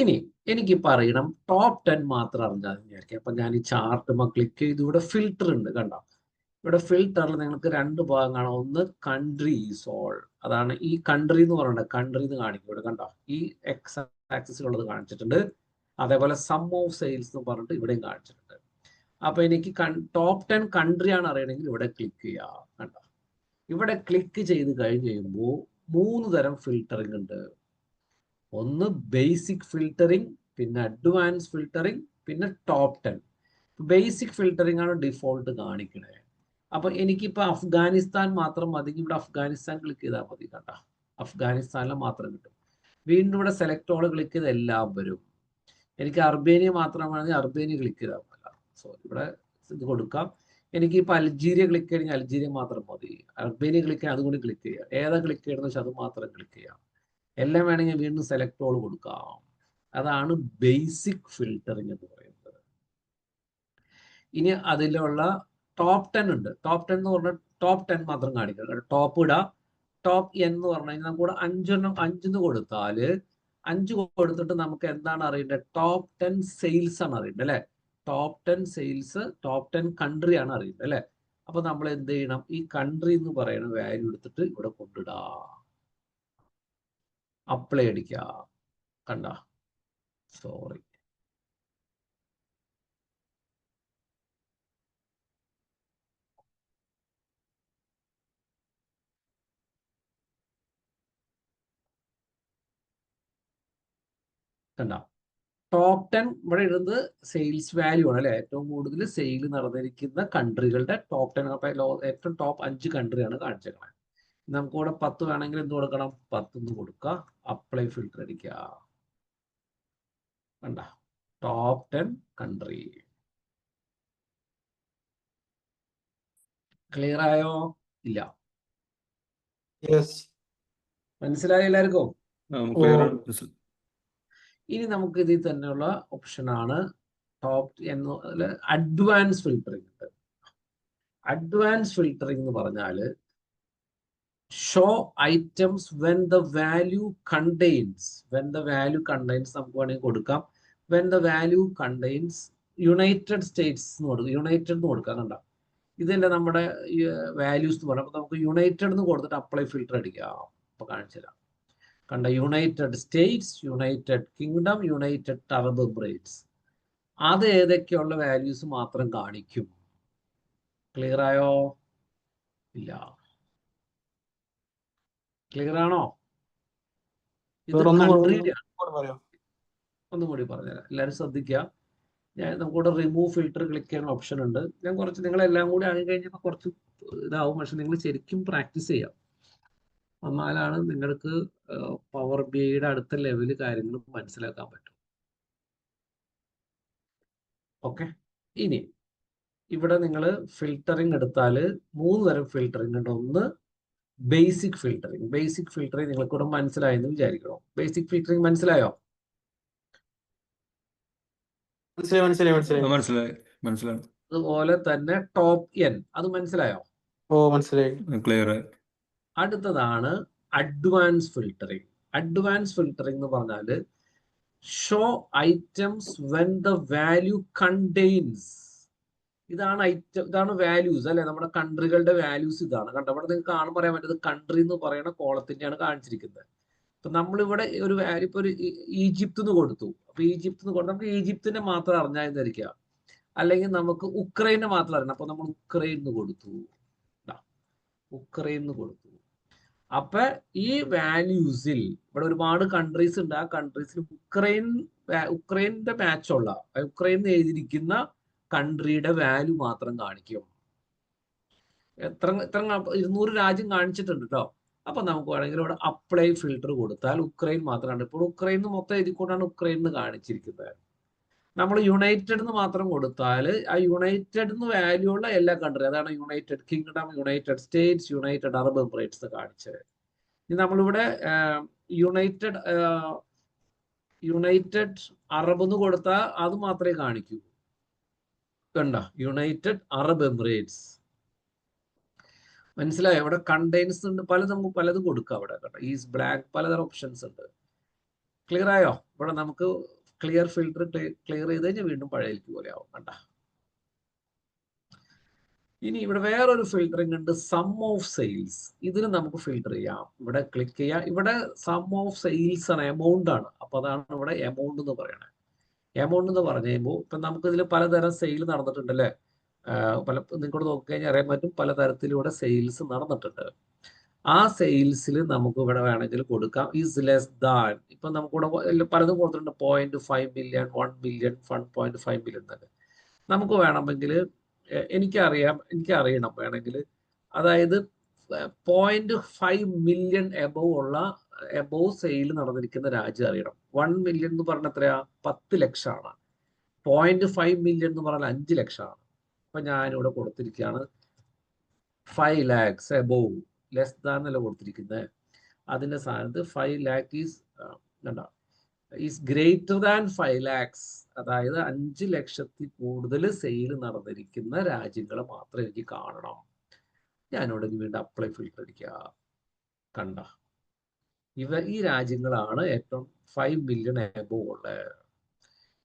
ഇനി എനിക്ക് പറയണം ടോപ്പ് 10 മാത്രം അറിഞ്ഞാൽ വിചാരിക്കാം. അപ്പൊ ഞാൻ ഈ ചാർട്ട് ക്ലിക്ക് ചെയ്ത് ഇവിടെ ഫിൽറ്റർ ഉണ്ട്, കണ്ടോ? ഇവിടെ ഫിൽറ്ററിൽ നിങ്ങൾക്ക് രണ്ട് ഭാഗം കാണാം. ഒന്ന് കൺട്രി ഈസ് ഓൾ, അതാണ് ഈ കൺട്രി എന്ന് പറയുന്നത്. കൺട്രി എന്ന് കാണിക്കും ഇവിടെ, കണ്ടോ? ഈ എക്സ് ആക്സിസിലുള്ളത് കാണിച്ചിട്ടുണ്ട്. അതേപോലെ സം ഓഫ് സെയിൽസ് എന്ന് പറഞ്ഞിട്ട് ഇവിടെയും കാണിച്ചിട്ടുണ്ട്. അപ്പൊ എനിക്ക് ടോപ്പ് 10 കൺട്രി ആണ് അറിയണമെങ്കിൽ ഇവിടെ ക്ലിക്ക് ചെയ്യാം, കണ്ടോ? ഇവിടെ ക്ലിക്ക് ചെയ്ത് കഴിഞ്ഞ് കഴിയുമ്പോൾ 3 തരം ഫിൽറ്ററിംഗ് ഉണ്ട്. ഒന്ന് ബേസിക് ഫിൽറ്ററിംഗ്, പിന്നെ അഡ്വാൻസ് ഫിൽറ്ററിംഗ്, പിന്നെ ടോപ്പ് 10. ബേസിക് ഫിൽറ്ററിംഗ് ആണ് ഡിഫോൾട്ട് കാണിക്കണേ. അപ്പൊ എനിക്കിപ്പോ അഫ്ഗാനിസ്ഥാൻ മാത്രം മതി. ഇവിടെ അഫ്ഗാനിസ്ഥാൻ ക്ലിക്ക് ചെയ്താൽ മതി, കണ്ടോ? അഫ്ഗാനിസ്ഥാനിലെ മാത്രം കിട്ടും. വീണ്ടും ഇവിടെ സെലക്ട് ഓൾ ക്ലിക്ക് ചെയ്ത് എല്ലാം വരും. എനിക്ക് അർബേനിയ മാത്രമാണെങ്കിൽ അർബേനിയ ക്ലിക്ക് ചെയ്താൽ മതി. സോ ഇവിടെ ഇത് കൊടുക്കാം. എനിക്ക് ഇപ്പൊ അൾജീരിയ ക്ലിക്ക് ചെയ്യണമെങ്കിൽ അൾജീരിയ മാത്രം മതി. അർബേനിയ ക്ലിക്ക് ചെയ്യാൻ അതുകൊണ്ട് ക്ലിക്ക് ചെയ്യാം. ഏതാ ക്ലിക്ക് ചെയ്യണമെന്ന് വെച്ചാൽ അത് മാത്രം ക്ലിക്ക് ചെയ്യാം. എല്ലാം വേണമെങ്കിൽ വീണ്ടും സെലക്ട് ഓൾ കൊടുക്കാം. അതാണ് ബേസിക് ഫിൽറ്ററിംഗ് എന്ന് പറയുന്നത്. ഇനി അതിലുള്ള ടോപ്പ് 10 ഉണ്ട്. ടോപ്പ് 10 എന്ന് പറഞ്ഞാൽ ടോപ്പ് 10 മാത്രം കാണിക്കുക. ടോപ്പ് ഇടുക. ടോപ്പ് എന്ന് പറഞ്ഞു കഴിഞ്ഞാൽ നമുക്ക് കൂടെ 5 കൊടുത്താൽ 5 കൊടുത്തിട്ട് നമുക്ക് എന്താണ് അറിയേണ്ടത്? ടോപ്പ് 10 സെയിൽസ് ആണ് അറിയേണ്ടത്, അല്ലെ? ടോപ്പ് 10 സെയിൽസ്, ടോപ്പ് 10 കൺട്രി ആണ് അറിയേണ്ടത്, അല്ലെ? അപ്പൊ നമ്മൾ എന്ത് ചെയ്യണം? ഈ കൺട്രി എന്ന് പറയുന്ന വാല്യൂ എടുത്തിട്ട് ഇവിടെ കൊണ്ടിടുക. അപ്ലൈ അടിക്കുക, കണ്ട? സോറി, കണ്ട? ടോപ്പ് 10 ഇവിടെ ഇടുന്നത് സെയിൽസ് വാല്യൂ ആണ്, അല്ലെ? ഏറ്റവും കൂടുതൽ സെയിൽ നടന്നിരിക്കുന്ന കൺട്രികളുടെ ടോപ്പ് 10. അപ്പൊ ഏറ്റവും ടോപ്പ് 5 കൺട്രിയാണ് കാണിച്ചേക്കുന്നത്. നമുക്ക് ഇവിടെ 10 വേണമെങ്കിൽ എന്ത് കൊടുക്കണം? 10 കൊടുക്കുക. അപ്ലൈ ഫിൽറ്റർ അടിക്കുക, കണ്ട? Top 10 country. ക്ലിയർ ആയോ? ഇല്ല, മനസ്സിലായോ എല്ലാവർക്കും? ക്ലിയർ ആണ്. ഇനി നമുക്ക് ഇതിൽ തന്നെയുള്ള ഓപ്ഷനാണ് ടോപ്പ് അഡ്വാൻസ് ഫിൽറ്ററിംഗ് ഉണ്ട്. അഡ്വാൻസ് ഫിൽറ്ററിംഗ് എന്ന് പറഞ്ഞാൽ show items when the value contains. നമുക്ക് വേണമെങ്കിൽ കൊടുക്കാം. When the value contains United States എന്ന് കൊടുക്കുക. യുണൈറ്റഡ് എന്ന് കൊടുക്കാം, കണ്ട? ഇതല്ല നമ്മുടെ വാല്യൂസ് എന്ന് പറയാം. അപ്പൊ നമുക്ക് യുണൈറ്റഡ് എന്ന് കൊടുത്തിട്ട് അപ്ലൈ ഫിൽറ്റർ അടിക്കാം. അപ്പൊ കാണിച്ചു തരാം, കണ്ട? United States, United kingdom, United Arab Emirates. അത് ഏതൊക്കെയുള്ള വാല്യൂസ് മാത്രം കാണിക്കും. ക്ലിയർ ആയോ? ഇല്ല, ക്ലിയർ ആണോ? ഇത് കൺട്രിയുടെ ഒന്നും കൂടി പറഞ്ഞുതരാം, എല്ലാവരും ശ്രദ്ധിക്കുക. നമുക്കിവിടെ റിമൂവ് ഫിൽറ്റർ ക്ലിക്ക് ചെയ്യുന്ന ഓപ്ഷൻ ഉണ്ട്. ഞാൻ കുറച്ച് നിങ്ങളെല്ലാം കൂടി ആയി കഴിഞ്ഞപ്പോൾ കുറച്ച് ഇതാവും. പക്ഷെ നിങ്ങൾ ശരിക്കും പ്രാക്ടീസ് ചെയ്യാം, എന്നാലാണ് നിങ്ങൾക്ക് പവർ ബിയുടെ അടുത്ത ലെവല് കാര്യങ്ങൾ മനസ്സിലാക്കാൻ പറ്റും. ഓക്കെ, ഇനി ഇവിടെ നിങ്ങൾ ഫിൽറ്ററിംഗ് എടുത്താൽ 3 തരം ഫിൽറ്ററിംഗ് ഉണ്ട്. ഒന്ന് ബേസിക് ഫിൽറ്ററിംഗ്. ബേസിക് ഫിൽറ്ററിംഗ് നിങ്ങൾക്ക് ഇവിടെ മനസ്സിലായെന്ന് വിചാരിക്കണം. ബേസിക് ഫിൽറ്ററിംഗ് മനസ്സിലായോ? മനസ്സിലായി. അതുപോലെ തന്നെ ടോപ്പ് എൻ, അത് മനസ്സിലായോ? ക്ലിയർ. അടുത്തതാണ് അഡ്വാൻസ് ഫിൽറ്ററിംഗ്. അഡ്വാൻസ് ഫിൽറ്ററിംഗ് എന്ന് പറഞ്ഞാൽ show items when the value contains. ഇതാണ് വാല്യൂസ്, അല്ലെ? നമ്മുടെ കൺട്രികളുടെ വാല്യൂസ് ഇതാണ്, കണ്ടോ? ഇവിടെ നിങ്ങൾക്ക് കാണുമ്പോൾ പറയാൻ പറ്റുന്നത് കൺട്രി എന്ന് പറയുന്ന കോളത്തിന്റെയാണ് കാണിച്ചിരിക്കുന്നത്. അപ്പൊ നമ്മളിവിടെ ഒരു വാല്യൂ, ഇപ്പൊ ഒരു ഈജിപ്ത് എന്ന് കൊടുത്തു. അപ്പൊ ഈജിപ്ത് എന്ന് കൊടുത്തു, നമുക്ക് ഈജിപ്തിനെ മാത്രം അറിഞ്ഞാൽ ധരിക്കുക. അല്ലെങ്കിൽ നമുക്ക് ഉക്രൈനെ മാത്രം അറിയണം. അപ്പൊ നമ്മൾ ഉക്രൈൻ എന്ന് കൊടുത്തു, ഉക്രൈൻ എന്ന് കൊടുത്തു. അപ്പൊ ഈ വാല്യൂസിൽ ഇവിടെ ഒരുപാട് കൺട്രീസ് ഉണ്ട്. ആ കൺട്രീസിൽ ഉക്രൈന്റെ മാച്ചുള്ള, ഉക്രൈൻ എഴുതിയിരിക്കുന്ന കൺട്രിയുടെ വാല്യൂ മാത്രം കാണിക്കും. എത്ര 200 രാജ്യം കാണിച്ചിട്ടുണ്ട് കേട്ടോ. അപ്പൊ നമുക്ക് വേണമെങ്കിൽ ഇവിടെ അപ്ലൈ ഫിൽറ്റർ കൊടുത്താൽ ഉക്രൈൻ മാത്രമാണ്. ഇപ്പോൾ ഉക്രൈൻ മൊത്തം എഴുതിക്കൊണ്ടാണ് ഉക്രൈൻ കാണിച്ചിരിക്കുന്നത്. നമ്മൾ യുണൈറ്റഡ് എന്ന് മാത്രം കൊടുത്താൽ ആ യുണൈറ്റഡ് എന്ന് വാല്യൂ ഉള്ള എല്ലാ കൺട്രി, അതാണ് United kingdom, United States, United Arab Emirates കാണിച്ചത്. ഇനി നമ്മളിവിടെ യുണൈറ്റഡ് അറബ് എന്ന് കൊടുത്താൽ അത് മാത്രമേ കാണിക്കൂ. കണ്ട, യുണൈറ്റഡ് അറബ് എമിറേറ്റ്സ്. മനസ്സിലായോ? ഇവിടെ കണ്ടെയ്ൻസ് ഉണ്ട്, നമുക്ക് പലതും കൊടുക്കാം അവിടെ. കേട്ടോ, ഈസ് ബ്ലാക്ക്, പലതരം ഓപ്ഷൻസ് ഉണ്ട്. ക്ലിയർ ആയോ? ഇവിടെ നമുക്ക് ക്ലിയർ ഫിൽറ്റർ ക്ലിയർ ചെയ്ത് കഴിഞ്ഞാൽ വീണ്ടും പഴയക്ക് പോലെ ആവും. കണ്ട, ഇനി ഇവിടെ വേറൊരു ഫിൽറ്ററിംഗ് ഉണ്ട്, സം ഓഫ് സെയിൽസ്. ഇതിന് നമുക്ക് ഫിൽറ്റർ ചെയ്യാം. ഇവിടെ ക്ലിക്ക് ചെയ്യാം. ഇവിടെ സം ഓഫ് സെയിൽസ് ആണ്, എമൗണ്ട് ആണ്. അപ്പൊ അതാണ് ഇവിടെ എമൗണ്ട് എന്ന് പറയണത്. എമൗണ്ട് എന്ന് പറഞ്ഞു കഴിയുമ്പോൾ ഇപ്പൊ നമുക്ക് ഇതിൽ പലതരം സെയിൽ നടന്നിട്ടുണ്ടല്ലേ. നിങ്ങൾക്ക് നോക്കിക്കഴിഞ്ഞാൽ അറിയാൻ പറ്റും, പലതരത്തിലൂടെ സെയിൽസ് നടന്നിട്ടുണ്ട്. ആ സെയിൽസിൽ നമുക്ക് ഇവിടെ വേണമെങ്കിൽ കൊടുക്കാം ഈസ് ലെസ് ദാൻ. ഇപ്പൊ നമുക്കിവിടെ പലതും കൊടുത്തിട്ടുണ്ട്, 0.5 മില്യൺ, 1 മില്യൺ, 1.5 മില്യൺ എന്നൊക്കെ. നമുക്ക് വേണമെങ്കിൽ എനിക്കറിയണം വേണമെങ്കിൽ, അതായത് 0.5 മില്യൺ എബോവ് സെയിൽ നടന്നിരിക്കുന്ന രാജ്യം അറിയണം. 1 മില്യൺ എന്ന് പറഞ്ഞാൽ എത്രയാ? 10 ലക്ഷമാണ്. 0.5 മില്യൺ എന്ന് പറഞ്ഞാൽ 5 ലക്ഷമാണ്. അപ്പൊ ഞാനിവിടെ കൊടുത്തിരിക്കുകയാണ് 5 lakhs എബോവ്, ലെസ് ദാൻ എന്നല്ല കൊടുത്തിരിക്കുന്നത്. അതിന്റെ സ്ഥാനത്ത് 5 lakh is greater than 5 lakhs, അതായത് 5 ലക്ഷത്തിൽ കൂടുതൽ സെയിൽ നടന്നിരിക്കുന്ന രാജ്യങ്ങൾ മാത്രം എനിക്ക് കാണണം. ഞാനിവിടെ വീണ്ടും അപ്ലൈ ഫിൽറ്റർ അടിക്കുക. കണ്ട, ഈ രാജ്യങ്ങളാണ് ഏറ്റവും 5 മില്യൺ എബോവ് ഉള്ളത്.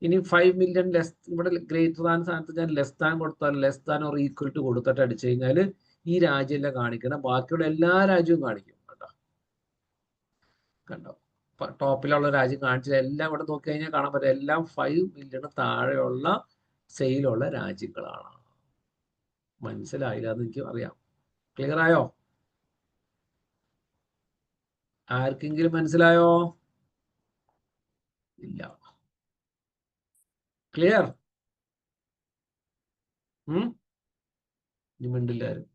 ഇനി 5 മില്യൺ ലെസ്, ഇവിടെ ഗ്രേറ്റർ ദാൻ സ്ഥാനത്ത് ഞാൻ ലെസ് ദാൻ കൊടുത്താൽ, less than or equal to കൊടുത്തിട്ട് അടിച്ചു കഴിഞ്ഞാൽ ഈ രാജ്യമെല്ലാം കാണിക്കണം, ബാക്കിയുള്ള എല്ലാ രാജ്യവും കാണിക്കും. കണ്ടോ, ടോപ്പിലുള്ള രാജ്യം കാണിച്ചത് എല്ലാം ഇവിടെ നോക്കി കഴിഞ്ഞാൽ കാണാൻ പറ്റും, എല്ലാം 5 മില്യൺ താഴെയുള്ള സെയിലുള്ള രാജ്യങ്ങളാണ്. മനസ്സിലായില്ല എന്ന് എനിക്ക് അറിയാം. ക്ലിയർ ആയോ? ആർക്കെങ്കിലും മനസ്സിലായോ? ഇല്ല. ക്ലിയർ? ഇനി മിണ്ടില്ലാരും.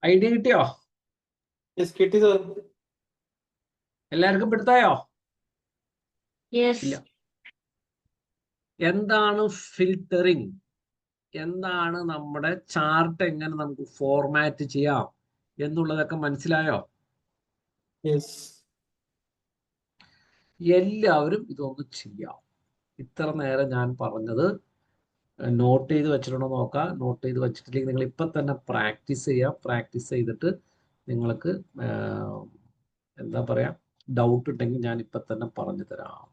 ഐഡിയ കിട്ടിയോ? കിട്ടി സാർ. എല്ലാവർക്കും പിടുത്തായോ? Yes. ഇല്ല. എന്താണ് ഫിൽറ്ററിങ്? എന്താണ് നമ്മുടെ ചാർട്ട് എങ്ങനെ നമുക്ക് ഫോർമാറ്റ് ചെയ്യാം എന്നുള്ളതൊക്കെ മനസ്സിലായോ? യെസ്. എല്ലാവരും ഇതൊന്ന് ചെയ്യാം. ഇത്ര നേരം ഞാൻ പറഞ്ഞത് നോട്ട് ചെയ്ത് വെച്ചിട്ടുണ്ടോ നോക്കാം. നോട്ട് ചെയ്ത് വെച്ചിട്ടില്ലെങ്കിൽ നിങ്ങൾ ഇപ്പം തന്നെ പ്രാക്ടീസ് ചെയ്യാം. പ്രാക്ടീസ് ചെയ്തിട്ട് നിങ്ങൾക്ക് എന്താ പറയാ, ഡൗട്ട് ഉണ്ടെങ്കിൽ ഞാൻ ഇപ്പം തന്നെ പറഞ്ഞു തരാം.